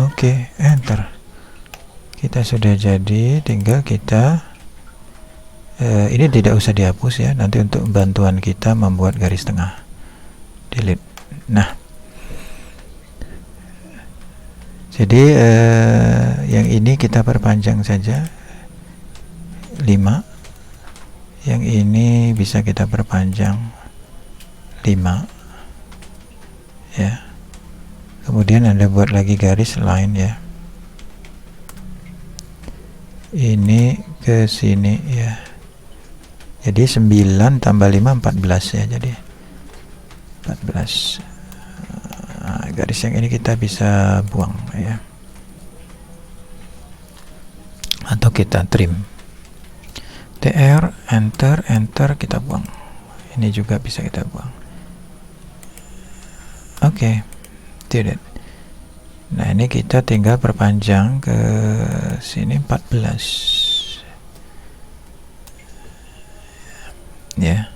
Oke, enter. Kita sudah jadi, tinggal kita ini tidak usah dihapus ya, nanti untuk bantuan kita membuat garis tengah, delete. Nah, jadi yang ini kita perpanjang saja 5, yang ini bisa kita perpanjang 5 ya. Kemudian Anda buat lagi garis line ya, ini ke sini ya, jadi 9 tambah 5 14 ya, jadi 14. Nah, garis yang ini kita bisa buang ya, atau kita trim, TR, enter, enter, kita buang. Ini juga bisa kita buang. Oke, tidak. Nah, ini kita tinggal perpanjang ke sini 14 ya,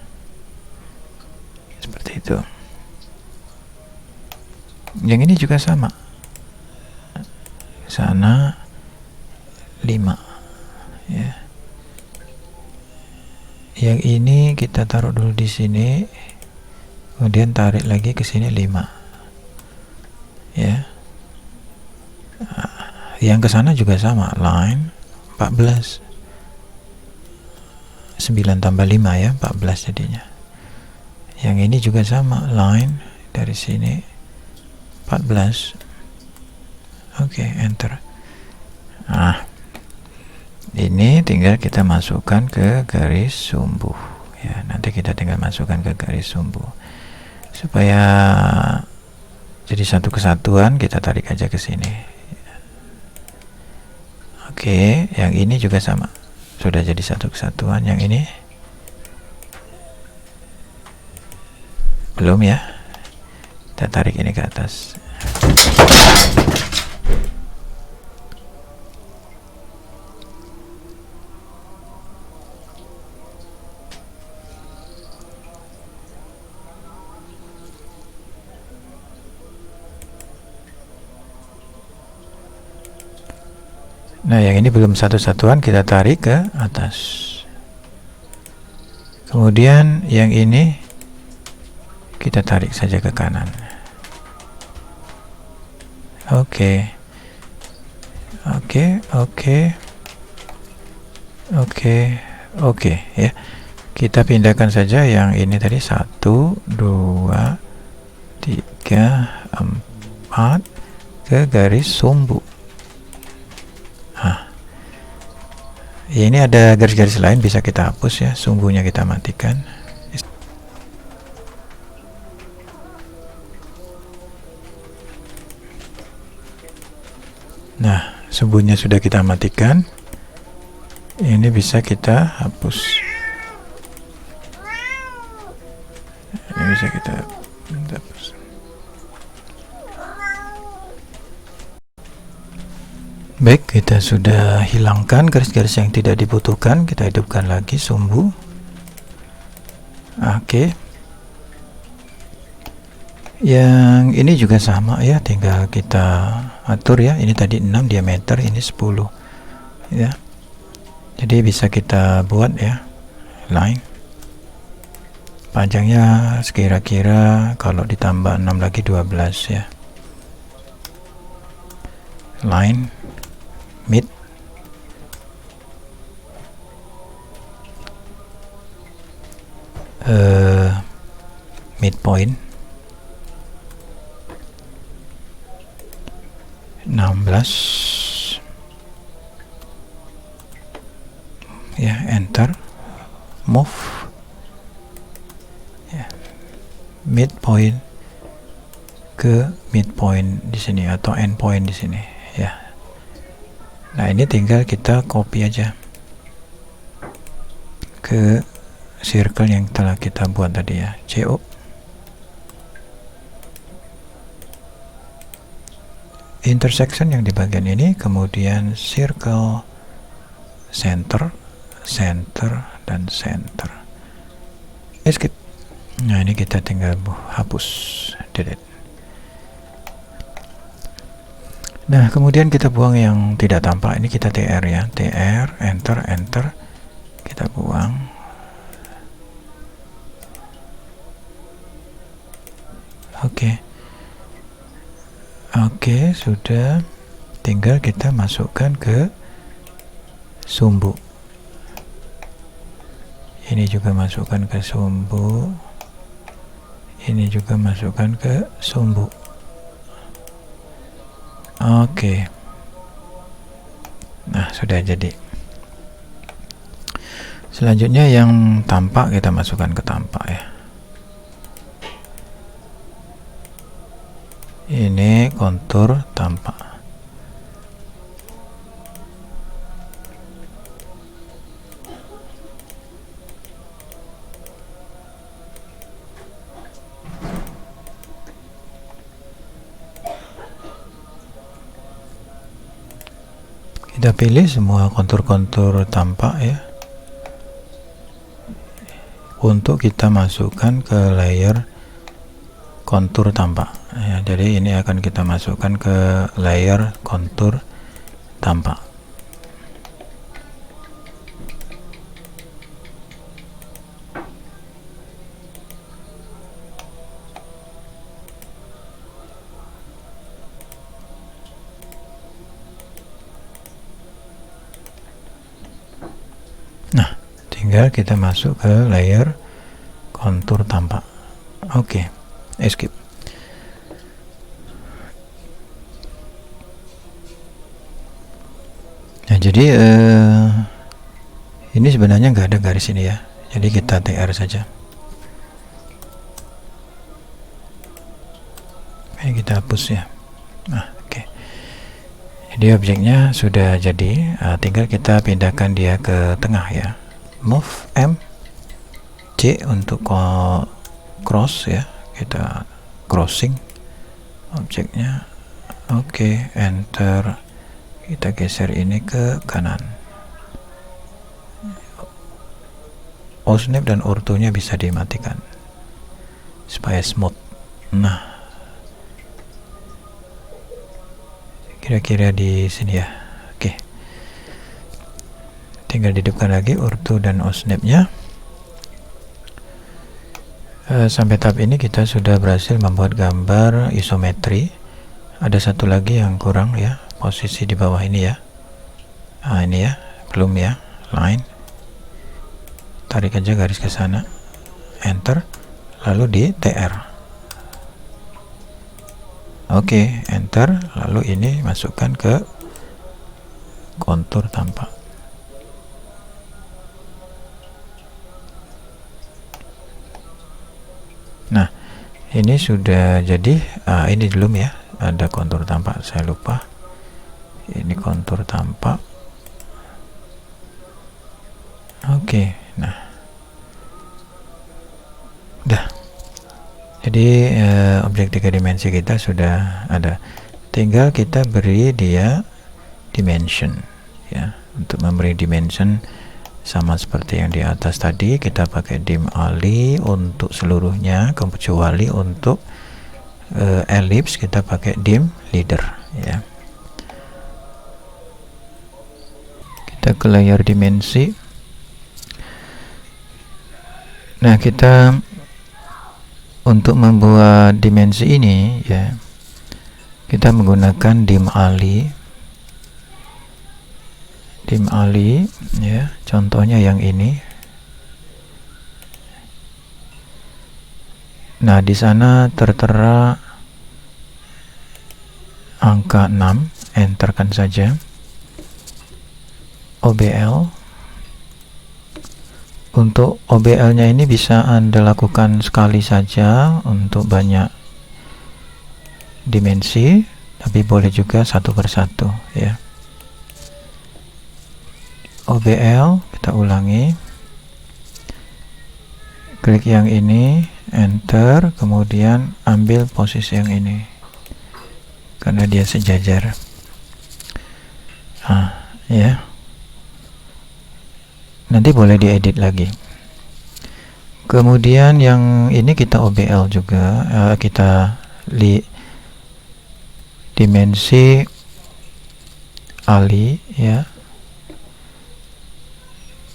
seperti itu. Yang ini juga sama, sana 5 ya. Yang ini kita taruh dulu di sini, kemudian tarik lagi ke sini 5 ya. Yang ke sana juga sama, line 14, 9 tambah 5 ya, 14 jadinya. Yang ini juga sama, line dari sini 14. Oke, enter. Nah, ini tinggal kita masukkan ke garis sumbu ya, nanti kita tinggal masukkan ke garis sumbu supaya jadi satu kesatuan. Kita tarik aja ke sini. Oke, yang ini juga sama, sudah jadi satu kesatuan. Yang ini belum ya, kita tarik ini ke atas. Nah, yang ini belum satu satuan, kita tarik ke atas. Kemudian yang ini kita tarik saja ke kanan. Oke. Oke ya. Kita pindahkan saja yang ini tadi 1 2 3 4 ke garis sumbu. Ya, ini ada garis-garis lain bisa kita hapus ya, sumbunya kita matikan. Nah, sumbunya sudah kita matikan. Ini bisa kita hapus. Ini bisa kita hapus. Baik, kita sudah hilangkan garis-garis yang tidak dibutuhkan. Kita hidupkan lagi sumbu. Oke. Yang ini juga sama ya, tinggal kita atur ya. Ini tadi 6 diameter, ini 10 ya. Jadi bisa kita buat ya line. Panjangnya sekira-kira kalau ditambah 6 lagi 12 ya. Line mid midpoint 16 ya, enter, move ya, midpoint ke midpoint di sini atau endpoint di sini ya. Nah, ini tinggal kita copy aja ke circle yang telah kita buat tadi ya, CO. Intersection yang di bagian ini, kemudian circle, center, center, dan center. Escape. Nah, ini kita tinggal hapus, delete. Nah, kemudian kita buang yang tidak tampak. Ini kita TR ya, TR, enter, enter, kita buang. Oke, sudah. Tinggal kita masukkan ke sumbu. Ini juga masukkan ke sumbu. Ini juga masukkan ke sumbu. Oke. Nah, sudah jadi. Selanjutnya yang tampak kita masukkan ke tampak ya. Ini kontur tampak. Kita pilih semua kontur-kontur tampak ya, untuk kita masukkan ke layer kontur tampak ya. Jadi ini akan kita masukkan ke layer kontur tampak. Nah, tinggal kita masuk ke layer kontur tampak. Oke, escape. Nah, jadi ini sebenarnya nggak ada garis ini ya, jadi kita TR saja. Kita hapus ya. Nah, oke. Jadi objeknya sudah jadi, tinggal kita pindahkan dia ke tengah ya. Move M, C untuk cross ya, kita crossing objeknya. Oke, enter, kita geser ini ke kanan. Osnap dan orthonya bisa dimatikan supaya smooth. Nah, kira-kira di sini ya. Oke, tinggal hidupkan lagi ortho dan osnap-nya. Sampai tahap ini kita sudah berhasil membuat gambar isometri ada satu lagi yang kurang ya, posisi di bawah ini ya. Nah ini ya, belum ya, line, tarik aja garis ke sana, enter, lalu di TR. Oke, enter, lalu ini masukkan ke kontur tampak. Nah ini sudah jadi. Ini belum ya, ada kontur tampak, saya lupa. Ini kontur tampak. Oke, nah udah. Jadi objek 3 dimensi kita sudah ada, tinggal kita beri dia dimension ya. Untuk memberi dimension sama seperti yang di atas tadi, kita pakai dim ali untuk seluruhnya, kecuali untuk ellipse kita pakai dim leader ya. Kita ke layar dimensi. Nah kita untuk membuat dimensi ini ya, kita menggunakan dim ali ya, contohnya yang ini. Nah di sana tertera angka 6, enterkan saja. OBL. Untuk OBL nya ini bisa Anda lakukan sekali saja untuk banyak dimensi, tapi boleh juga satu persatu ya. OBL kita ulangi, klik yang ini, enter, kemudian ambil posisi yang ini karena dia sejajar. Ya, nanti boleh diedit lagi. Kemudian yang ini kita OBL juga, kita dimensi ali ya.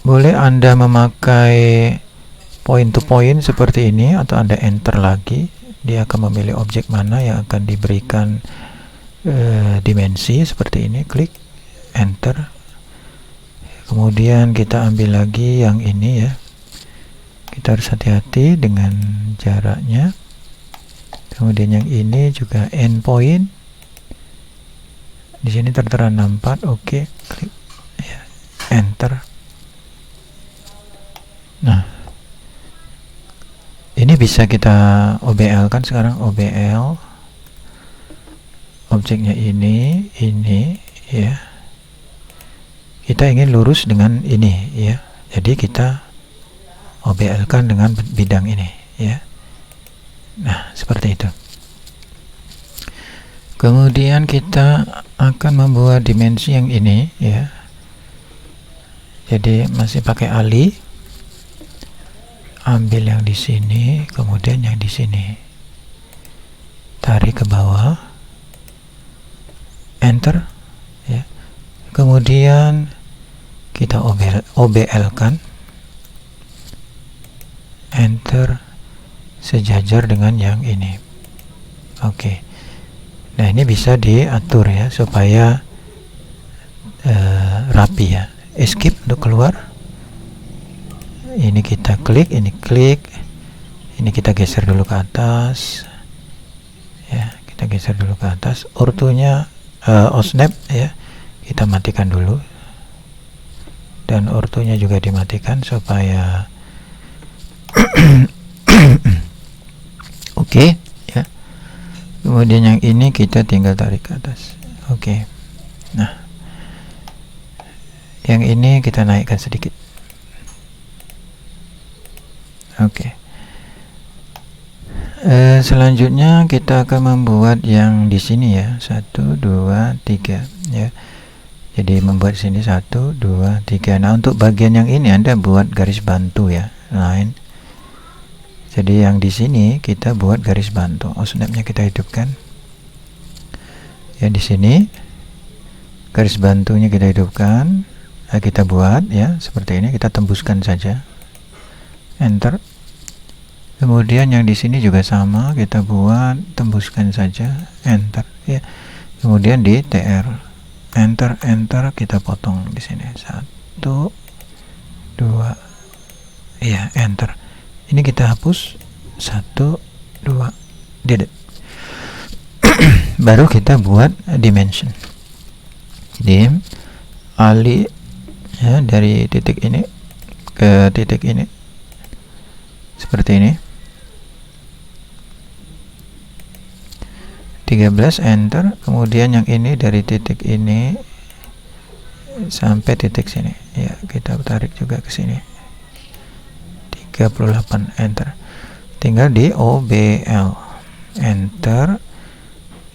Boleh Anda memakai point to point seperti ini, atau Anda enter lagi, dia akan memilih objek mana yang akan diberikan dimensi seperti ini. Klik enter, kemudian kita ambil lagi yang ini ya. Kita harus hati-hati dengan jaraknya. Kemudian yang ini juga endpoint, di sini tertera 64. Oke, klik ya, enter. Nah ini bisa kita OBL kan sekarang. OBL objeknya ini ya, kita ingin lurus dengan ini ya, jadi kita OBL kan dengan bidang ini ya. Nah seperti itu. Kemudian kita akan membuat dimensi yang ini ya, jadi masih pakai ali, ambil yang di sini, kemudian yang di sini, tarik ke bawah, enter ya. Kemudian kita OBL kan, enter, sejajar dengan yang ini. Oke. Nah ini bisa diatur ya supaya rapi ya. Escape untuk keluar. Ini kita klik, ini klik, ini kita geser dulu ke atas ya, kita geser dulu ke atas. Ortonya osnap ya, kita matikan dulu, dan ortonya juga dimatikan supaya oke ya. Kemudian yang ini kita tinggal tarik ke atas. Oke. Nah yang ini kita naikkan sedikit. Oke. Selanjutnya kita akan membuat yang di sini ya, 1 2 3 ya. Jadi membuat sini 1 2 3. Nah untuk bagian yang ini Anda buat garis bantu ya, line. Jadi yang di sini kita buat garis bantu. Snapnya kita hidupkan ya, di sini garis bantunya kita hidupkan. Nah, kita buat ya seperti ini, kita tembuskan saja, enter. Kemudian yang di sini juga sama, kita buat, tembuskan saja, enter ya. Kemudian di TR, enter, kita potong di sini 1 2 ya, enter. Ini kita hapus 1 2 delete. Baru kita buat dimension, dim ali ya, dari titik ini ke titik ini seperti ini, 13, enter. Kemudian yang ini dari titik ini sampai titik sini ya, kita tarik juga ke sini, 38, enter. Tinggal di OBL, enter.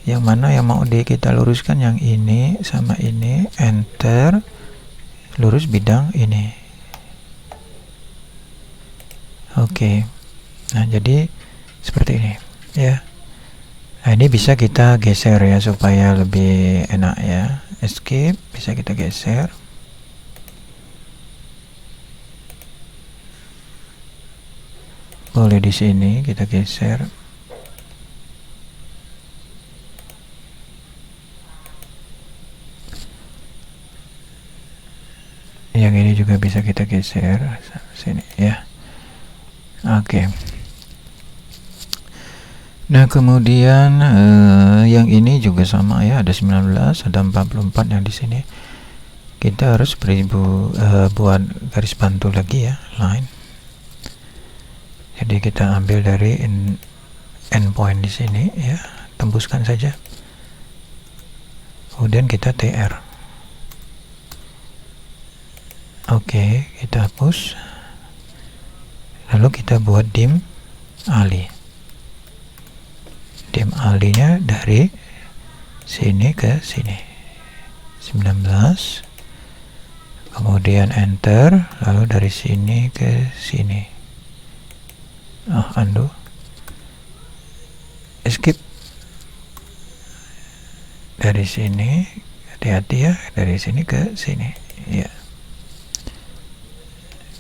Yang mana yang mau kita luruskan, yang ini sama ini, enter. Lurus bidang ini. Oke. Nah, jadi seperti ini ya. Nah, ini bisa kita geser ya supaya lebih enak ya. Escape, bisa kita geser. Boleh di sini kita geser. Yang ini juga bisa kita geser sini ya. Oke. Nah, kemudian yang ini juga sama ya, ada 19, ada 44 yang di sini. Kita harus buat garis bantu lagi ya, line. Jadi kita ambil dari endpoint di sini ya, tembuskan saja. Kemudian kita TR. Oke, kita hapus. Lalu kita buat dim ali. Dim alinya dari sini ke sini, 19. Kemudian enter, lalu dari sini ke sini. Undo. Escape. Dari sini, hati-hati ya, dari sini ke sini. Ya.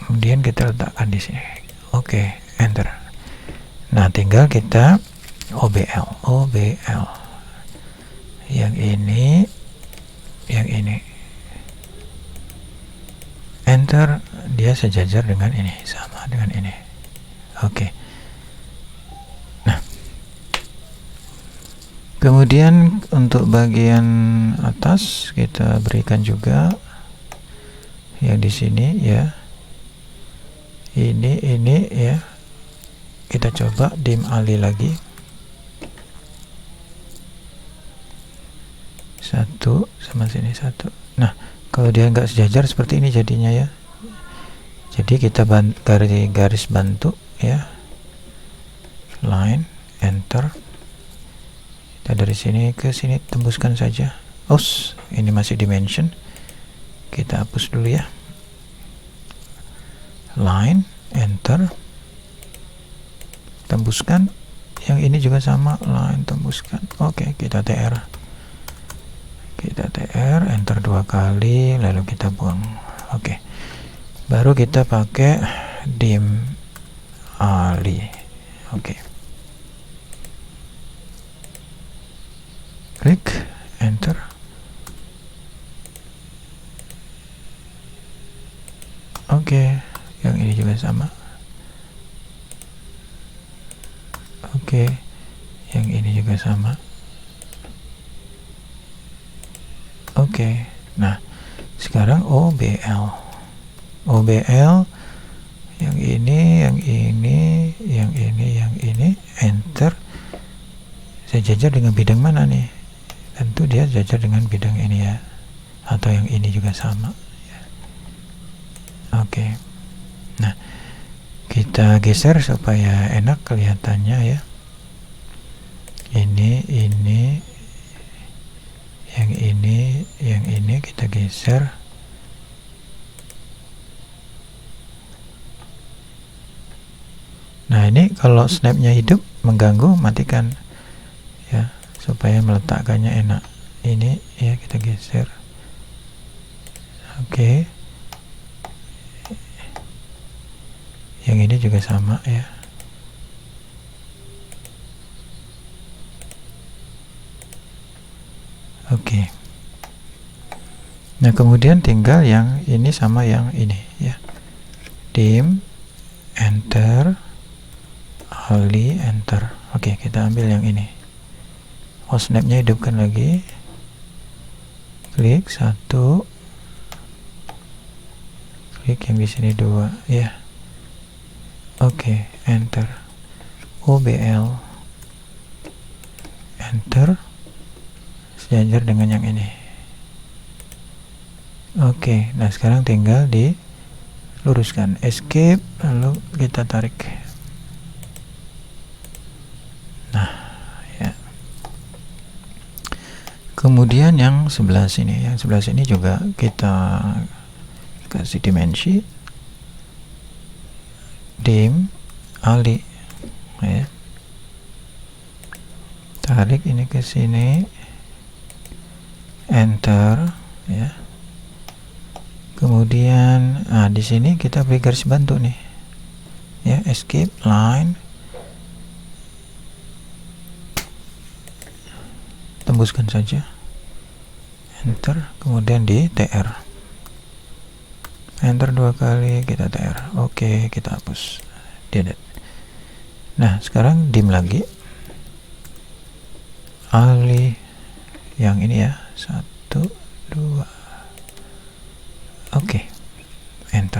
Kemudian kita letakkan di sini. Oke, enter. Nah, tinggal kita OBL. Yang ini, enter. Dia sejajar dengan ini, sama dengan ini. Oke. Nah, kemudian untuk bagian atas kita berikan juga yang di sini ya. Ini ya. Kita coba dim ali lagi. 1 sama sini 1. Nah, kalau dia nggak sejajar seperti ini jadinya ya. Jadi kita garis bantu ya, line, enter. Kita dari sini ke sini tembuskan saja. Ini masih dimension. Kita hapus dulu ya. Line, enter. Tembuskan. Yang ini juga sama, line, tembuskan. Oke, kita TR. Enter 2 kali, lalu kita buang. Oke. Baru kita pakai dim ali. Oke. Klik, enter. Oke, yang ini juga sama. Oke, yang ini juga sama. Oke, nah sekarang OBL yang ini, enter. Sejajar dengan bidang mana nih? Tentu dia sejajar dengan bidang ini ya, atau yang ini juga sama ya. Oke, nah kita geser supaya enak kelihatannya ya. Yang ini kita geser. Nah, ini kalau snapnya hidup mengganggu, matikan ya, supaya meletakkannya enak. Ini ya, kita geser. Oke. Yang ini juga sama ya. Oke. Nah, kemudian tinggal yang ini sama yang ini ya. Dim, enter, Ali, enter. Oke, kita ambil yang ini. Snap-nya hidupkan lagi. Klik 1. Klik yang di sini 2 ya. Oke, enter. OBL, enter, sejajar dengan yang ini. Oke, nah sekarang tinggal diluruskan, escape, lalu kita tarik. Nah ya, kemudian yang sebelah sini juga kita kasih dimensi, dim, Ali ya. Tarik ini ke sini, enter ya. Kemudian di sini kita beri garis bantu nih ya, escape, line, tembuskan saja, enter, kemudian di TR, enter 2 kali, kita TR. Oke, kita hapus, delete. Nah sekarang dim lagi, Ali yang ini ya, 1, 2. Oke, enter.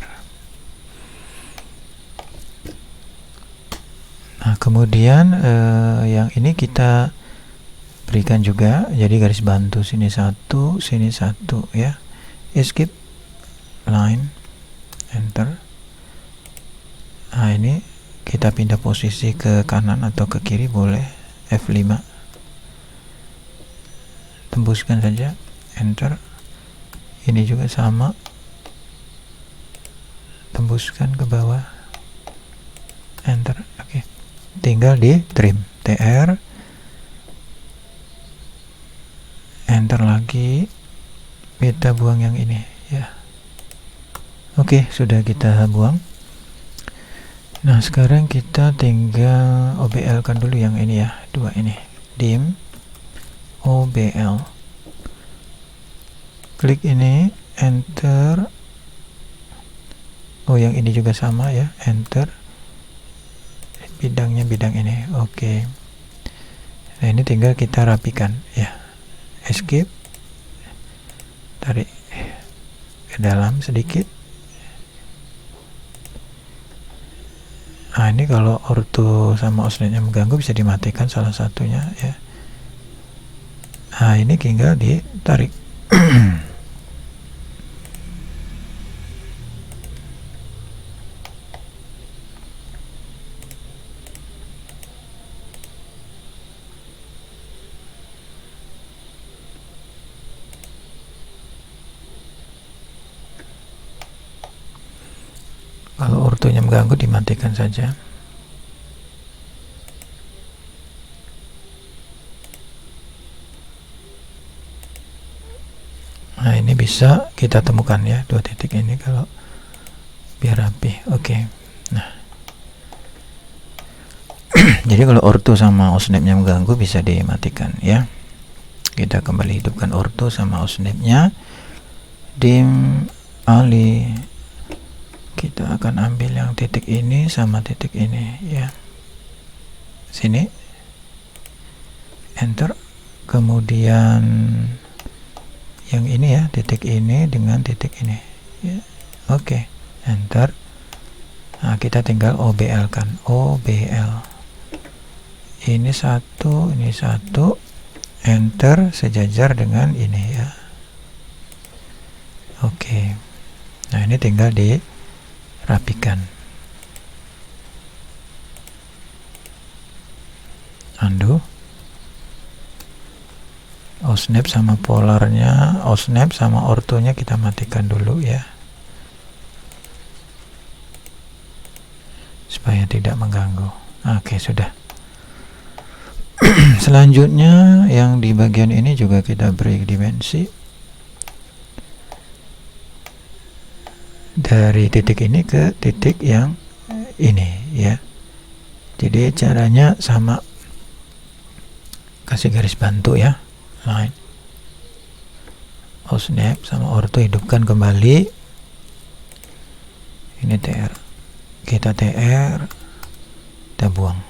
Nah kemudian yang ini kita berikan juga, jadi garis bantu sini 1, sini 1 ya, escape, line, enter. Nah ini kita pindah posisi ke kanan atau ke kiri boleh, F5, tembuskan saja, enter. Ini juga sama, tembuskan ke bawah, enter. Oke, tinggal di trim, TR, enter lagi, kita buang yang ini ya. Oke, sudah kita buang. Nah sekarang kita tinggal OBL kan dulu yang ini ya, 2 ini, dim, OBL, klik ini, enter. Oh yang ini juga sama ya, enter, bidangnya bidang ini. Oke, nah ini tinggal kita rapikan ya, escape, tarik ke dalam sedikit. Nah ini kalau orto sama osnetnya mengganggu bisa dimatikan salah satunya ya. Nah ini tinggal ditarik. Kalau ortonya mengganggu dimatikan saja. Nah ini bisa kita temukan ya, 2 titik ini kalau biar rapi. Oke. Nah jadi kalau orto sama osnetnya mengganggu bisa dimatikan ya. Kita kembali hidupkan orto sama osnetnya, dim, Ali. Kita akan ambil yang titik ini sama titik ini ya, sini, enter. Kemudian yang ini ya, titik ini dengan titik ini ya. Oke, enter. Nah kita tinggal OBL kan, OBL ini 1, ini 1, enter, sejajar dengan ini ya. Oke, nah ini tinggal dirapikan, undo, osnap sama polarnya, osnap sama ortonya kita matikan dulu ya, supaya tidak mengganggu. Oke, sudah. Selanjutnya yang di bagian ini juga kita beri dimensi dari titik ini ke titik yang ini ya. Jadi caranya sama, kasih garis bantu ya, line, OSNAP sama ortho hidupkan kembali. Ini TR, kita TR, kita buang.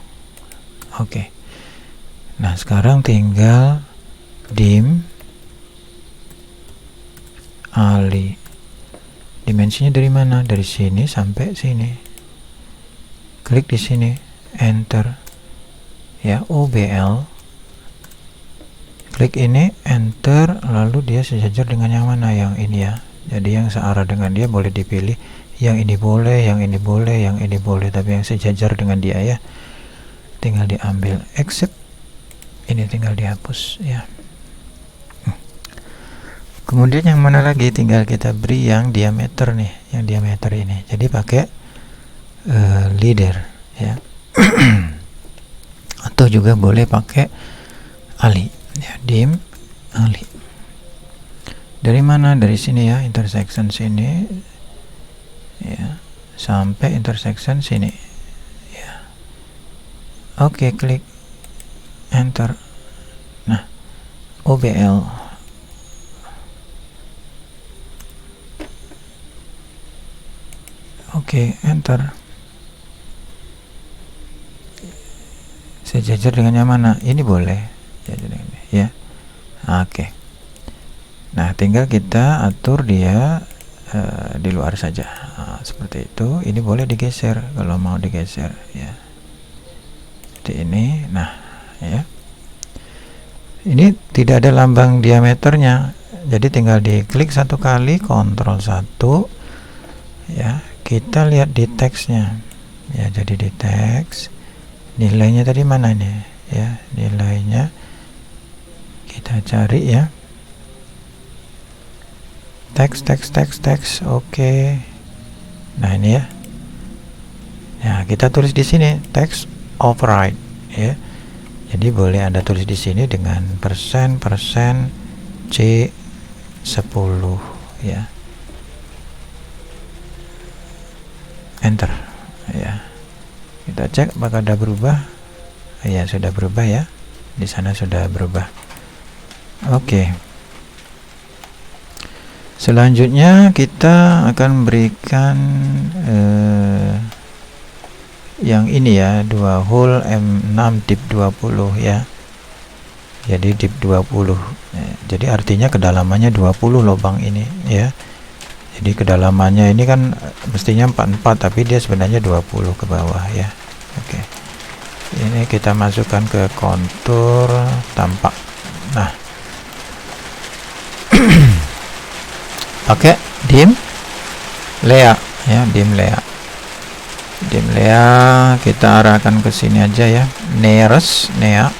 Oke. Nah sekarang tinggal dim ali. Dimensinya dari mana? Dari sini sampai sini. Klik di sini, enter. Ya, OBL. Klik ini, enter, lalu dia sejajar dengan yang mana? Yang ini ya. Jadi yang searah dengan dia boleh dipilih. Yang ini boleh, yang ini boleh, yang ini boleh. Tapi yang sejajar dengan dia ya, tinggal diambil. Accept. Ini tinggal dihapus ya. Kemudian yang mana lagi? Tinggal kita beri yang diameter nih. Yang diameter ini. Jadi pakai leader ya. Atau juga boleh pakai ali. Ya, dim ali. Dari mana? Dari sini ya, intersection sini ya, sampai intersection sini ya. Oke, klik enter. Nah, OBL. Oke, enter. Sejajar dengan yang mana? Ini boleh ya. Oke. Nah, tinggal kita atur dia di luar saja. Nah, seperti itu. Ini boleh digeser kalau mau digeser ya. Seperti ini. Nah, ya. Ini tidak ada lambang diameternya. Jadi tinggal diklik satu kali, Ctrl 1 ya. Kita lihat di teksnya. Ya, jadi di teks nilainya tadi mana nih? Ya, nilainya kita cari ya. Teks. Oke. Nah, ini ya. Nah, kita tulis di sini teks override ya. Jadi boleh Anda tulis di sini dengan persen C10 ya. Enter ya. Kita cek apakah sudah berubah. Ya, sudah berubah ya. Di sana sudah berubah. Oke. Selanjutnya kita akan berikan yang ini ya, 2 hole M6 dip 20 ya. Jadi dip 20 ya, jadi artinya kedalamannya 20 lubang ini ya. Jadi kedalamannya ini kan mestinya 44, tapi dia sebenarnya 20 ke bawah ya. Oke. Ini kita masukkan ke kontur tampak. Nah, pakai dim layer ya, dim layer kita arahkan ke sini aja ya, nearest ya.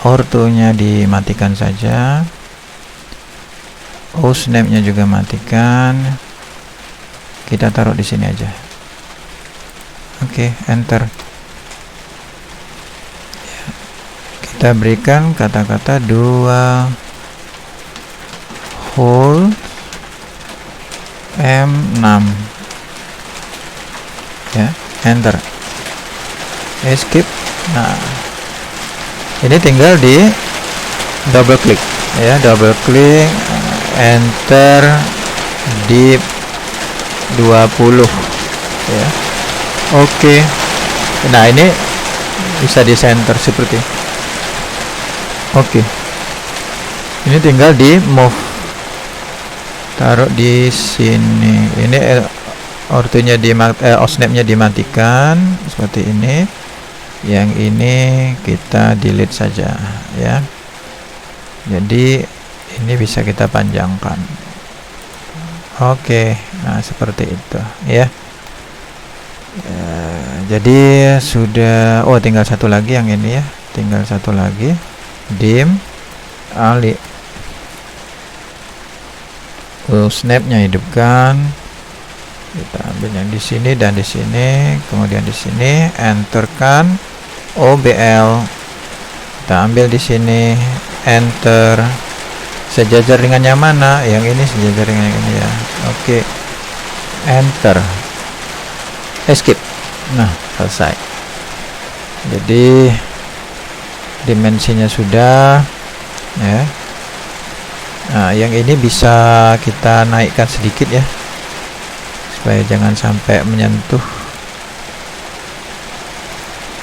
Orthonya dimatikan saja, OSNAP-nya juga matikan, kita taruh di sini aja. Oke, enter. Kita berikan kata-kata 2 hole M6 ya, enter, escape. Nah, ini tinggal di double klik ya, double klik, enter, di 20 ya. Oke. Nah, ini bisa di center seperti. Oke. Ini tinggal di move, taruh di sini. Ini ortunya OSNAP-nya dimatikan seperti ini. Yang ini kita delete saja ya. Jadi ini bisa kita panjangkan. Oke, nah seperti itu ya. Jadi sudah, tinggal satu lagi yang ini ya, tinggal satu lagi, dim ali. Snap-nya hidupkan, kita ambil yang di sini dan di sini, kemudian di sini enterkan OBL, kita ambil di sini, enter, sejajar dengan yang mana? Yang ini sejajar dengan yang ini ya. Oke, enter, escape. Nah, selesai. Jadi dimensinya sudah ya. Nah, yang ini bisa kita naikkan sedikit ya, supaya jangan sampai menyentuh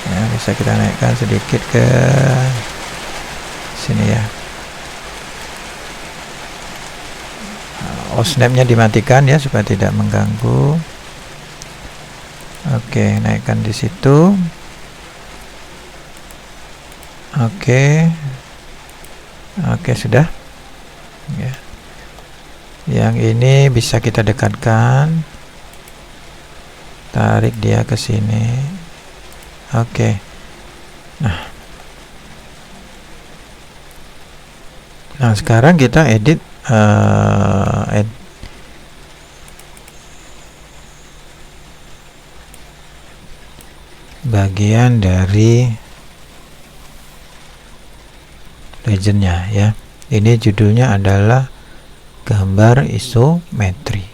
ya. Bisa kita naikkan sedikit ke sini ya. Snapnya dimatikan ya, supaya tidak mengganggu. Oke, naikkan di situ. Oke, sudah ya. Yang ini bisa kita dekatkan, tarik dia ke sini. Oke. Nah, sekarang kita edit bagian dari legendnya ya. Ini judulnya adalah gambar isometri.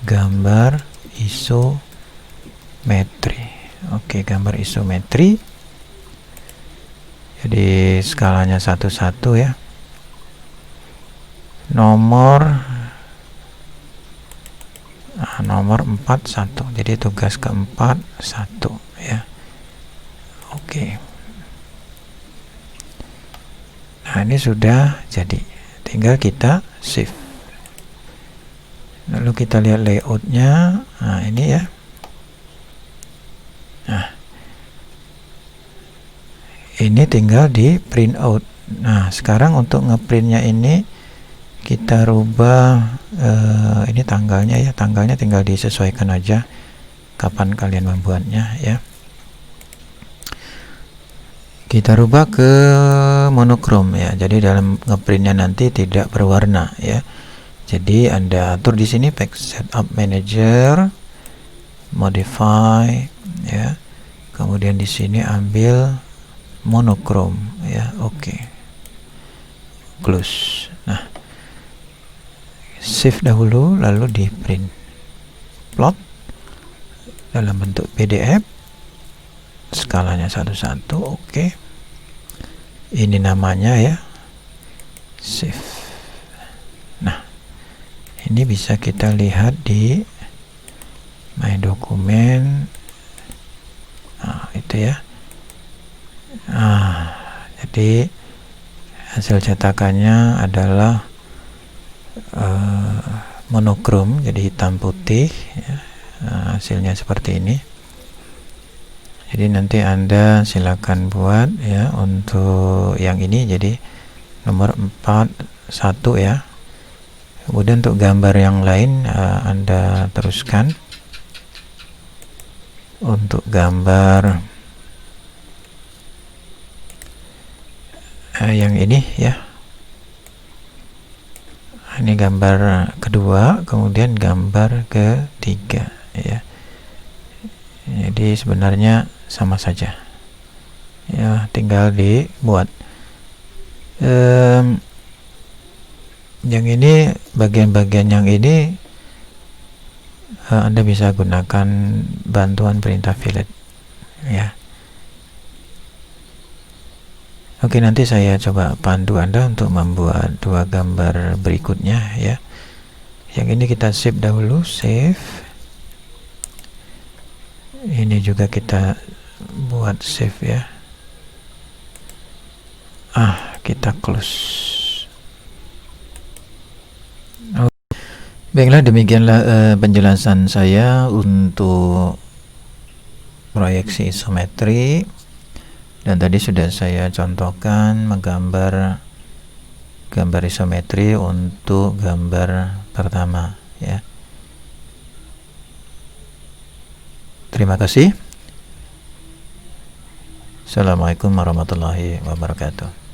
Gambar isometri. Oke, gambar isometri. Jadi skalanya 1:1 ya. Nomor 4:1. Jadi tugas keempat 1 ya. Oke. Nah, ini sudah jadi. Tinggal kita save. Lalu kita lihat layoutnya. Nah, ini ya. Nah, ini tinggal di print out. Nah, sekarang untuk ngeprintnya ini kita rubah ini tanggalnya ya. Tanggalnya tinggal disesuaikan aja kapan kalian membuatnya ya. Kita rubah ke monokrom ya. Jadi dalam ngeprintnya nanti tidak berwarna ya. Jadi Anda atur di sini pack setup manager, modify ya. Kemudian di sini ambil monokrom ya. Oke. Close. Nah, save dahulu lalu di print. Plot dalam bentuk PDF. Skalanya 1:1. Oke. Ini namanya ya. Save. Nah, ini bisa kita lihat di my dokumen. Nah, itu ya. Nah, jadi hasil cetakannya adalah monokrom, jadi hitam putih ya. Nah, hasilnya seperti ini. Jadi nanti Anda silakan buat ya untuk yang ini. Jadi nomor 4:1 ya. Kemudian untuk gambar yang lain Anda teruskan. Untuk gambar yang ini ya. Ini gambar kedua, kemudian gambar ketiga ya. Jadi sebenarnya sama saja ya, tinggal dibuat. Yang ini bagian-bagian yang ini Anda bisa gunakan bantuan perintah fillet ya. Oke, nanti saya coba pandu Anda untuk membuat dua gambar berikutnya ya. Yang ini kita save dahulu, save. Ini juga kita buat save ya. Kita close. Baiklah, demikianlah penjelasan saya untuk proyeksi isometri. Dan tadi sudah saya contohkan menggambar gambar isometri untuk gambar pertama ya. Terima kasih. Assalamualaikum warahmatullahi wabarakatuh.